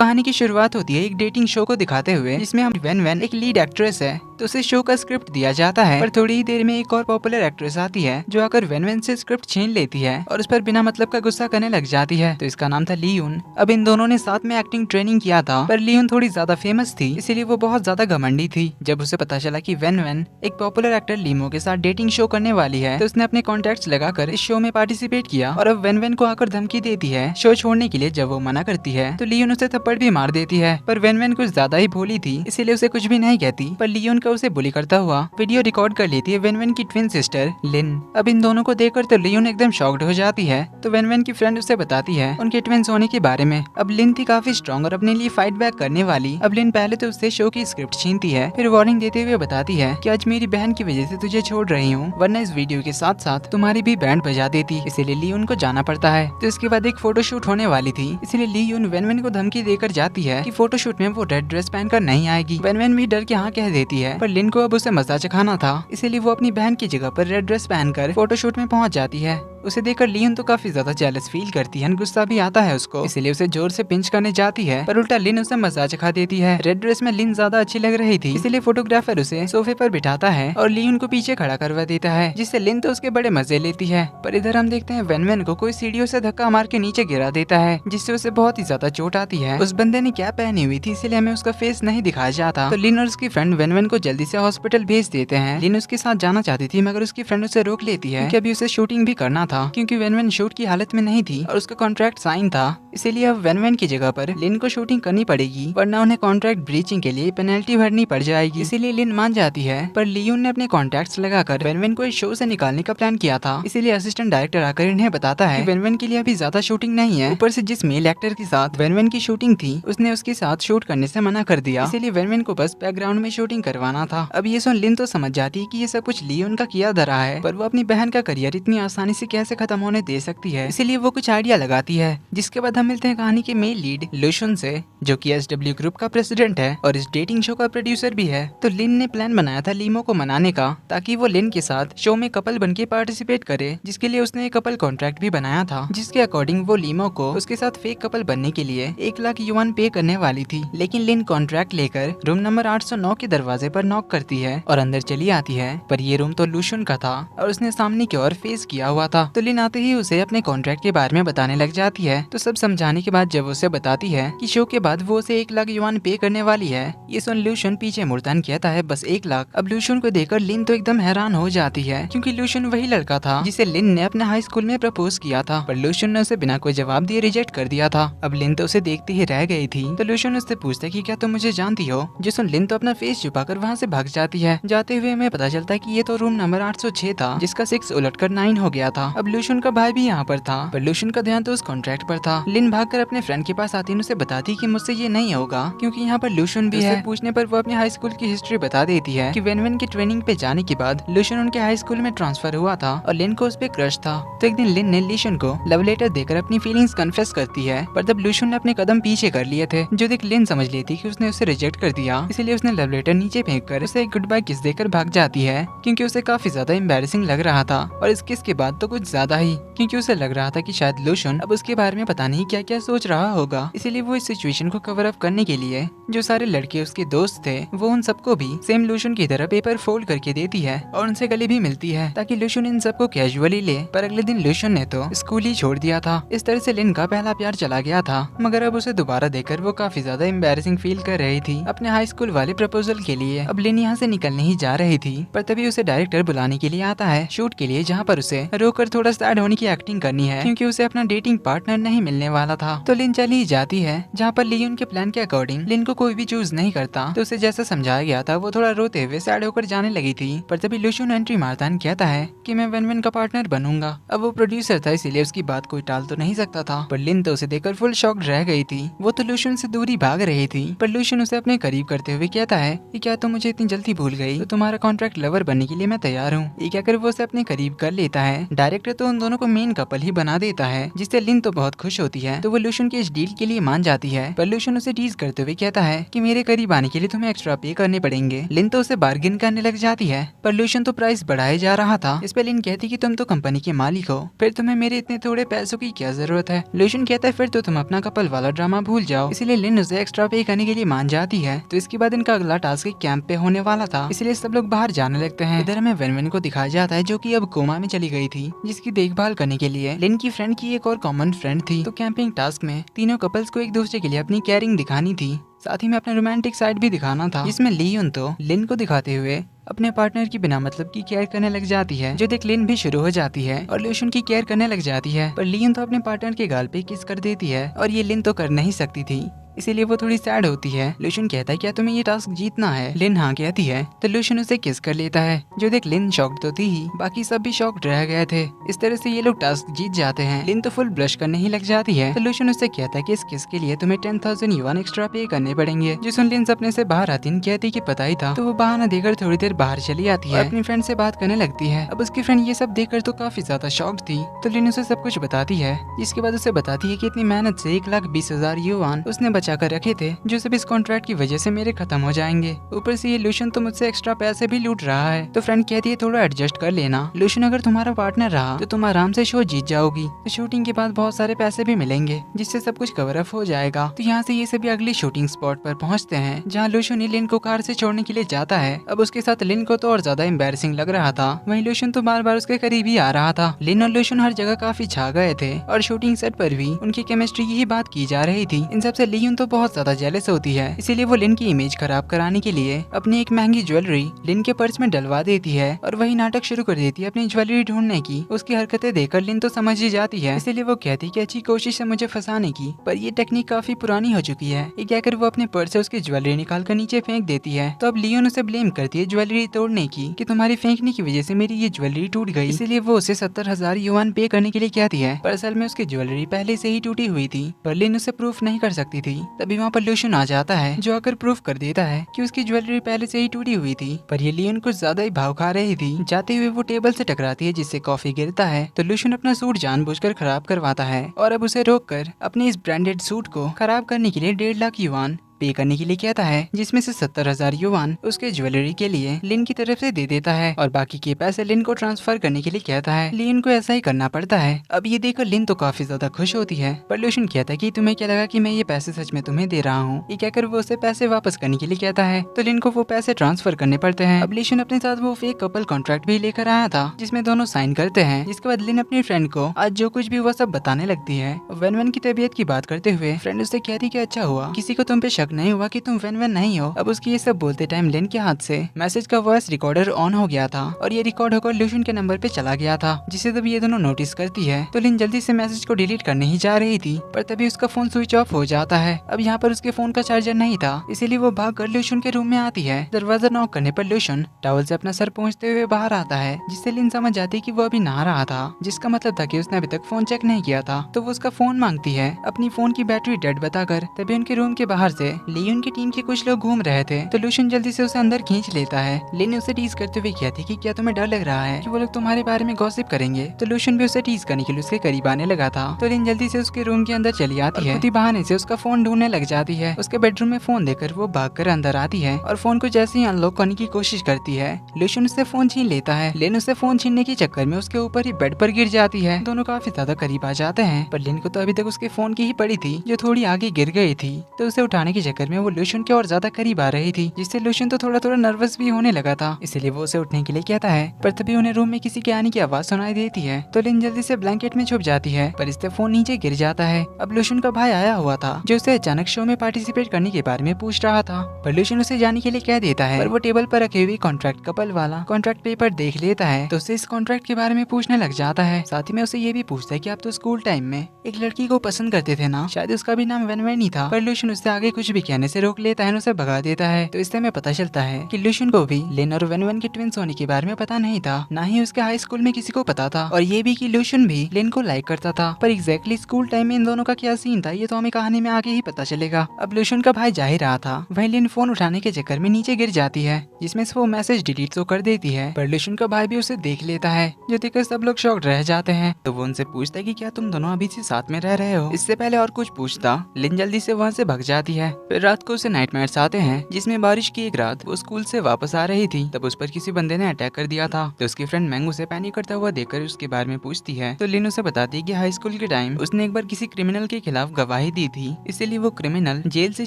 कहानी की शुरुआत होती है एक डेटिंग शो को दिखाते हुए, जिसमें हम वेन वेन एक लीड एक्ट्रेस है। तो उसे शो का स्क्रिप्ट दिया जाता है, पर थोड़ी ही देर में एक और पॉपुलर एक्ट्रेस आती है जो आकर वेन वेन से स्क्रिप्ट छीन लेती है और उस पर बिना मतलब का गुस्सा करने लग जाती है। तो इसका नाम था लीयून। अब इन दोनों ने साथ में एक्टिंग ट्रेनिंग किया था, पर लीयून थोड़ी ज्यादा फेमस थी, इसीलिए वो बहुत ज्यादा घमंडी थी। जब उसे पता चला कि वेन वेन एक पॉपुलर एक्टर लीमो के साथ डेटिंग शो करने वाली है, तो उसने अपने कॉन्टेक्ट्स लगाकर इस शो में पार्टिसिपेट किया और अब वेन वेन को आकर धमकी देती है शो छोड़ने के लिए। जब वो मना करती है तो लीयून उसे थप्पड़ भी मार देती है, पर वेन वेन कुछ ज्यादा ही भोली थी, इसीलिए उसे कुछ भी नहीं कहती। पर लियोन का उसे बुली करता हुआ वीडियो रिकॉर्ड कर लेती है वेन वेन की ट्विन सिस्टर लिन। अब इन दोनों को देखकर तो लियोन एकदम शॉक्ड हो जाती है। तो वेन वेन की फ्रेंड उसे बताती है उनके ट्विंस होने के बारे में। अब लिन थी काफी स्ट्रॉन्ग और अपने लिए फाइट बैक करने वाली। अब लिन पहले तो उससे शो की स्क्रिप्ट छीनती है, फिर वार्निंग देते हुए बताती है कि आज मेरी बहन की वजह से तुझे छोड़ रही हूँ, वरना इस वीडियो के साथ साथ तुम्हारी भी बैंड बजा देती। इसीलिए लियोन को जाना पड़ता है। तो इसके बाद एक फोटोशूट होने वाली थी, इसलिए लियोन वेन वेन को धमकी देकर जाती है कि फोटोशूट में वो रेड ड्रेस पहनकर नहीं आएगी। वेन वेन भी डर के हाँ कह देती है, पर लिन को अब उसे मजा चखाना था, इसीलिए वो अपनी बहन की जगह पर रेड ड्रेस पहनकर फोटोशूट में पहुंच जाती है। उसे देखकर लियोन तो काफी ज्यादा जेलस फील करती है, गुस्सा भी आता है उसको, इसीलिए उसे जोर से पिंच करने जाती है, पर उल्टा लिन उसे मजा चखा देती है। रेड ड्रेस में लिन ज्यादा अच्छी लग रही थी, इसीलिए फोटोग्राफर उसे सोफे पर बिठाता है और लियोन को पीछे खड़ा करवा देता है, जिससे लिन तो उसके बड़े मजे लेती है। पर इधर हम देखते हैं वेन वेन को कोई सीढ़ियों से धक्का मार के नीचे गिरा देता है, जिससे उसे बहुत ही ज्यादा चोट आती है। उस बंदे ने क्या पहनी हुई थी, इसलिए हमें उसका फेस नहीं दिखाया जाता। तो लिन और उसकी फ्रेंड वेन वेन को जल्दी से हॉस्पिटल भेज देते हैं। लिन उसके साथ जाना चाहती थी, मगर उसकी फ्रेंड उसे रोक लेती है, क्योंकि अभी उसे शूटिंग भी करना था, क्योंकि वेन वेन शूट की हालत में नहीं थी और उसका कॉन्ट्रैक्ट साइन था। इसीलिए अब वेन वेन की जगह पर लिन को शूटिंग करनी पड़ेगी, वरना उन्हें कॉन्ट्रैक्ट ब्रीचिंग के लिए पेनल्टी भरनी पड़ जाएगी। इसीलिए लिन मान जाती है, पर लियोन ने अपने कॉन्टैक्ट्स लगाकर वेन वेन को इस शो से निकालने का प्लान किया था। इसीलिए असिस्टेंट डायरेक्टर आकर इन्हें बताता है कि वेन वेन के लिए अभी ज्यादा शूटिंग नहीं है। ऊपर से जिस मेल एक्टर के साथ वेन वेन की शूटिंग थी, उसने उसके साथ शूट करने से मना कर दिया, इसीलिए वेन वेन को बस बैकग्राउंड में शूटिंग करवाना था। अब ये सुन लिन तो समझ जाती है कि ये सब कुछ लियोन का किया धरा है, पर वो अपनी बहन का करियर इतनी आसानी से कैसे खत्म होने दे सकती है, इसीलिए वो कुछ आइडिया लगाती है। जिसके बाद हम मिलते हैं कहानी के मेन लीड लुशन से, जो कि SW ग्रुप का प्रेसिडेंट है और इस डेटिंग शो का प्रोड्यूसर भी है। तो लिन ने प्लान बनाया था लीमो को मनाने का, ताकि वो लिन के साथ शो में कपल बनके पार्टिसिपेट करे, जिसके लिए उसने एक कपल कॉन्ट्रैक्ट भी बनाया था, जिसके अकॉर्डिंग वो लीमो को उसके साथ फेक कपल बनने के लिए 1 लाख युआन पे करने वाली थी। लेकिन लिन कॉन्ट्रैक्ट लेकर रूम नंबर 809 के दरवाजे पर नॉक करती है और अंदर चली आती है, पर ये रूम तो लुशन का था और उसने सामने की ओर फेस किया हुआ था। तो लिन आते ही उसे अपने कॉन्ट्रैक्ट के बारे में बताने लग जाती है। तो सब समझाने के बाद जब उसे बताती है कि शो के बाद वो उसे 1 लाख युआन पे करने वाली है, ये सुन लुशन पीछे मुड़तान कहता है बस 1 लाख। अब लुशन को देखकर लिन तो एकदम हैरान हो जाती है, क्योंकि लुशन वही लड़का था जिसे लिन ने अपने हाई स्कूल में प्रपोज किया था, पर लुशन ने उसे बिना कोई जवाब दिए रिजेक्ट कर दिया था। अब लिन तो उसे देखते ही रह गई थी। तो लुशन उससे पूछता है कि क्या तुम मुझे जानती हो, जो सुन लिन तो अपना फेस छुपाकर वहाँ से भाग जाती है। जाते हुए हमें पता चलता है कि ये तो रूम नंबर 806 था, जिसका 6 उलटकर 9 हो गया था। अब लुशन का भाई भी यहाँ पर था, पर लुशन का ध्यान तो उस कॉन्ट्रैक्ट पर था। लिन भागकर अपने फ्रेंड के पास आती है, उसे बताती कि मुझसे ये नहीं होगा, क्योंकि यहाँ पर लुशन भी है। पूछने पर वो अपने हाई स्कूल की हिस्ट्री बता देती है कि वेन वेन की ट्रेनिंग पे जाने के बाद लुशन उनके हाई स्कूल में ट्रांसफर हुआ था और लिन को उस पे क्रश था। तो एक दिन लिन ने लुशन को लव लेटर देकर अपनी फीलिंग्स कन्फेस करती है, पर तब लुशन ने अपने कदम पीछे कर लिए थे, जो देख लिन समझ लेती कि उसने उसे रिजेक्ट कर दिया। इसलिए उसने लव लेटर नीचे फेंक कर उसे एक गुड बाय किस देकर भाग जाती है, क्योंकि उसे काफी ज्यादा एम्बैरेसिंग लग रहा था। और इस किस के बाद तो कुछ ज्यादा ही, क्योंकि उसे लग रहा था कि शायद लुशन अब उसके बारे में पता नहीं क्या क्या सोच रहा होगा। इसीलिए वो इस सिचुएशन को कवर अप करने के लिए जो सारे लड़के उसके दोस्त थे, वो उन सबको भी सेम लुशन की तरह पेपर फोल्ड करके देती है और उनसे गले भी मिलती है, ताकि लुशन इन सबको कैजुअली ले। पर अगले दिन लुशन ने तो स्कूल ही छोड़ दिया था। इस तरह से लिन का पहला प्यार चला गया था, मगर अब उसे दोबारा देखकर वो काफी ज्यादा एम्बैरेसिंग फील कर रही थी अपने हाई स्कूल वाले प्रपोजल के लिए। अब लिन यहाँ से निकलने ही जा रही थी, पर तभी उसे डायरेक्टर बुलाने के लिए आता है शूट के लिए, जहाँ पर उसे रोकर थोड़ा सैड होने की एक्टिंग करनी है, क्योंकि उसे अपना डेटिंग पार्टनर नहीं मिलने वाला था। तो लिन चली जाती है, जहाँ पर लियोन के प्लान के अकॉर्डिंग लिन को कोई भी चूज नहीं करता। तो उसे जैसा समझाया गया था वो थोड़ा रोते हुए सैड होकर जाने लगी थी, पर तभी लुशन एंट्री मारता कहता है कि मैं वेन वेन का पार्टनर बनूंगा। अब वो प्रोड्यूसर था, इसीलिए उसकी बात कोई टाल तो नहीं सकता था, पर लिन तो उसे देखकर फुल शॉक्ड रह गई थी। वो तो लुशन से दूरी भाग रही थी, पर लुशन उसे अपने करीब करते हुए कहता है कि क्या तुम मुझे इतनी जल्दी भूल गई, तो तुम्हारा कॉन्ट्रैक्ट लवर बनने के लिए मैं तैयार हूँ। ये कहकर वो उसे अपने करीब कर लेता है। डायरेक्टर तो उन दोनों को मेन कपल ही बना देता है, जिससे लिन तो बहुत खुश होती है। तो वो लुशन के इस डील के लिए मान जाती है, पर लूशन उसे टीज करते हुए कहता है कि मेरे करीब आने के लिए तुम्हें एक्स्ट्रा पे करने पड़ेंगे। लिन तो उसे बार्गेन करने लग जाती है, पर लूशन तो प्राइस बढ़ाया जा रहा था। इस पे लिन कहती कि तुम तो कंपनी के मालिक हो, फिर तुम्हें मेरे इतने थोड़े पैसों की क्या जरूरत है। लूशन कहता है फिर तो तुम अपना कपल वाला ड्रामा भूल जाओ। इसीलिए लिन उसे एक्स्ट्रा पे करने के लिए मान जाती है। तो इसके बाद इनका अगला टास्क कैंप पे होने वाला था, इसलिए सब लोग बाहर जाने लगते हैं। इधर हमें वेन को दिखाया जाता है जो कि अब कोमा में चली गई थी, जिसकी देखभाल करने के लिए लिन की फ्रेंड की एक और कॉमन फ्रेंड थी। तो कैंपिंग टास्क में तीनों कपल्स को एक दूसरे के लिए अपनी केयरिंग दिखानी थी, साथ ही में अपना रोमांटिक साइड भी दिखाना था, जिसमें लियोन तो लिन को दिखाते हुए अपने पार्टनर की बिना मतलब की केयर करने लग जाती है, जो देख लिन भी शुरू हो जाती है और लूशन की केयर करने लग जाती है। पर लियोन तो अपने पार्टनर के गाल पे किस कर देती है और ये लिन तो कर नहीं सकती थी, इसीलिए वो थोड़ी सैड होती है। लूशन कहता है क्या तुम्हें ये टास्क जीतना है? लिन हाँ कहती है, तो लूशन उसे किस कर लेता है, जो देख लिन शॉक्ड तो थी ही, बाकी सब भी शॉक्ड रह गए थे। इस तरह से ये लोग टास्क जीत जाते हैं। लिन तो फुल ब्लश करने ही लग जाती है, तो लूशन उससे कहता है कि इस किस के लिए तुम्हें 10,000 युआन एक्स्ट्रा पे करने पड़ेंगे। जो सुन लिन सपने से बाहर आती है, कहती कि पता ही था। तो वो बहाना देकर थोड़ी देर बाहर चली आती है, अपनी फ्रेंड से बात करने लगती है। अब उसकी फ्रेंड ये सब देखकर तो काफी ज्यादा शॉक्ड थी, तो लिन उसे सब कुछ बताती है, जिसके बाद उसे बताती है कि इतनी मेहनत से 1,20,000 युआन उसने बचा कर रखे थे, जो सब इस कॉन्ट्रैक्ट की वजह से मेरे खत्म हो जाएंगे। ऊपर से ये लूशन तो मुझसे एक्स्ट्रा पैसे भी लूट रहा है। तो फ्रेंड कहती है थोड़ा एडजस्ट कर लेना, लूशन अगर तुम्हारा पार्टनर रहा तो तुम आराम से शो जीत जाओगी। तो शूटिंग के बाद बहुत सारे पैसे भी मिलेंगे, जिससे सब कुछ कवर अप हो जाएगा। तो यहाँ से ये सभी अगली शूटिंग स्पॉट पर पहुँचते हैं, जहाँ लूशन लिन को कार से छोड़ने के लिए जाता है। अब उसके साथ लिन को तो और ज्यादा एम्बैरेसिंग लग रहा था, वहीं लूशन तो बार बार उसके करीब ही आ रहा था। लिन और लूशन हर जगह काफी छा गए थे और शूटिंग सेट पर भी उनकी केमिस्ट्री की ही बात की जा रही थी। इन सबसे लिन तो बहुत ज्यादा जेलस होती है, इसीलिए वो लिन की इमेज खराब कराने के लिए अपनी एक महंगी ज्वेलरी लिन के पर्स में डलवा देती है और वही नाटक शुरू कर देती है अपनी ज्वेलरी ढूंढने की। उसकी हरकतें देखकर लिन तो समझ ही जाती है, इसीलिए वो कहती है कि अच्छी कोशिश है मुझे फंसाने की, पर ये टेक्निक काफी पुरानी हो चुकी है। ये कहकर वो अपने पर्स से उसकी ज्वेलरी निकाल कर नीचे फेंक देती है। तो अब लियोन उसे ब्लेम करती है ज्वेलरी तोड़ने की, कि तुम्हारी फेंकने की वजह से मेरी ये ज्वेलरी टूट गई। इसीलिए वो उसे 70,000 युआन पे करने के लिए कहती है, पर असल में उसकी ज्वेलरी पहले से ही टूटी हुई थी, पर लिन उसे प्रूफ नहीं कर सकती थी। तभी वहाँ पर लूशन आ जाता है, जो आकर प्रूफ कर देता है कि उसकी ज्वेलरी पहले से ही टूटी हुई थी। पर ये लियोन कुछ ज्यादा ही भाव खा रही थी। जाते हुए वो टेबल से टकराती है, जिससे कॉफी गिरता है। तो लूशन अपना सूट जानबूझकर खराब करवाता है और अब उसे रोककर अपने इस ब्रांडेड सूट को खराब करने के लिए 1.5 लाख युआन पे करने के लिए कहता है, जिसमें से 70,000 युआन उसके ज्वेलरी के लिए लिन की तरफ से दे देता है और बाकी के पैसे लिन को ट्रांसफर करने के लिए कहता है। लिन को ऐसा ही करना पड़ता है। अब ये देखकर लिन तो काफी ज्यादा खुश होती है, पर लूशन कहता है कि तुम्हें क्या लगा कि मैं ये पैसे सच में तुम्हें दे रहा हूँ। ये कहकर वो उसे पैसे वापस करने के लिए कहता है, तो लिन को वो पैसे ट्रांसफर करने पड़ते हैं। अब लूशन अपने साथ वो फेक कपल कॉन्ट्रैक्ट भी लेकर आया था, जिसमें दोनों साइन करते हैं। जिसके बाद लिन अपनी फ्रेंड को आज जो कुछ भी हुआ सब बताने लगती है। वेन की तबीयत की बात करते हुए फ्रेंड उससे कहती कि अच्छा हुआ किसी को तुम पे शक नहीं हुआ कि तुम वेन नहीं हो। अब उसकी ये सब बोलते टाइम लिन के हाथ से मैसेज का वॉइस रिकॉर्डर ऑन हो गया था और ये रिकॉर्ड होकर लूशन के नंबर पे चला गया था, जिसे तब ये दोनों नोटिस करती है। तो लिन जल्दी से मैसेज को डिलीट करने ही जा रही थी, पर तभी उसका फोन स्विच ऑफ हो जाता है। अब यहाँ पर उसके फोन का चार्जर नहीं था, इसीलिए वो भाग कर लूशन के रूम में आती है। दरवाजा नॉक करने पर लूशन टॉवल से अपना सर पोंछते हुए बाहर आता है, जिससे लिन समझ जाती है कि वो अभी नहा रहा था, जिसका मतलब था कि उसने अभी तक फोन चेक नहीं किया था। तो वो उसका फोन मांगती है, अपनी फोन की बैटरी डेड बताकर। तभी उनके रूम के बाहर से लियोन की टीम के कुछ लोग घूम रहे थे, तो लूशन जल्दी से उसे अंदर खींच लेता है। लिन उसे टीज करते हुए कहती कि क्या तुम्हें डर लग रहा है कि वो लोग तुम्हारे बारे में गॉसिप करेंगे। तो लूशन भी उसे टीज करने के लिए उसके करीब आने लगा था। तो लिन जल्दी से उसके रूम के अंदर चली आती है, खुद बहाने से उसका फोन ढूंढने लग जाती है। उसके बेडरूम में फोन देकर वो भागकर अंदर आती है और फोन को जैसे ही अनलॉक करने की कोशिश करती है, लूशन उससे फोन छीन लेता है। लिन उससे फोन छीनने के चक्कर में उसके ऊपर ही बेड पर गिर जाती है। दोनों काफी ज्यादा करीब आ जाते हैं, पर लिन को तो अभी तक उसके फोन की ही पड़ी थी, जो थोड़ी आगे गिर गई थी। तो उसे उठाने के चक्कर में वो लूशन के और ज्यादा करीब आ रही थी, जिससे लूशन तो थोड़ा थोड़ा नर्वस भी होने लगा था, इसलिए वो उसे उठने के लिए कहता है। पर तभी उन्हें रूम में किसी के आने की आवाज सुनाई देती है, तो लिन जल्दी से ब्लैंकेट में छुप जाती है, पर इससे फोन नीचे गिर जाता है। अब लूशन का भाई आया हुआ था, जो उसे अचानक शो में पार्टिसिपेट करने के बारे में पूछ रहा था, पर लूशन उसे जाने के लिए कह देता है। पर वो टेबल पर रखे हुए कॉन्ट्रैक्ट कपल वाला कॉन्ट्रैक्ट पेपर देख लेता है, तो उसे इस कॉन्ट्रैक्ट के बारे में पूछने लग जाता है। साथ ही में उसे ये भी पूछता है कि आप तो स्कूल टाइम में एक लड़की को पसंद करते थे ना, शायद उसका भी नाम वेन ही था। पर लूशन उससे आगे कुछ भी कहने से रोक लेता है, उसे भगा देता है। तो इससे हमें पता चलता है कि लुशियन को भी लिन और वेन वेन के ट्विंस होने के बारे में पता नहीं था, ना ही उसके हाई स्कूल में किसी को पता था, और ये भी कि लुशियन भी लिन को लाइक करता था। पर एग्जैक्टली स्कूल टाइम में इन दोनों का क्या सीन था ये तो हमें कहानी में आगे ही पता चलेगा। अब लुशियन का भाई जा ही रहा था, वहीं लिन फोन उठाने के चक्कर में नीचे गिर जाती है, जिसमें से वो मैसेज डिलीट तो कर देती है, पर लुशियन का भाई भी उसे देख लेता है, जो देखकर सब लोग शॉक्ड रह जाते हैं। तो वो उनसे पूछता है कि क्या तुम दोनों अभी से साथ में रह रहे हो। इससे पहले और कुछ पूछता लिन जल्दी से वहाँ से भाग जाती है। फिर रात को उसे नाइटमेयर्स आते हैं, जिसमें बारिश की एक रात वो स्कूल से वापस आ रही थी, तब उस पर किसी बंदे ने अटैक कर दिया था। तो उसकी फ्रेंड मैंग उसे पैनिक करता हुआ देखकर उसके बारे में पूछती है, तो लिन उसे बताती है कि हाई स्कूल के टाइम उसने एक बार किसी क्रिमिनल के खिलाफ गवाही दी थी, इसीलिए वो क्रिमिनल जेल से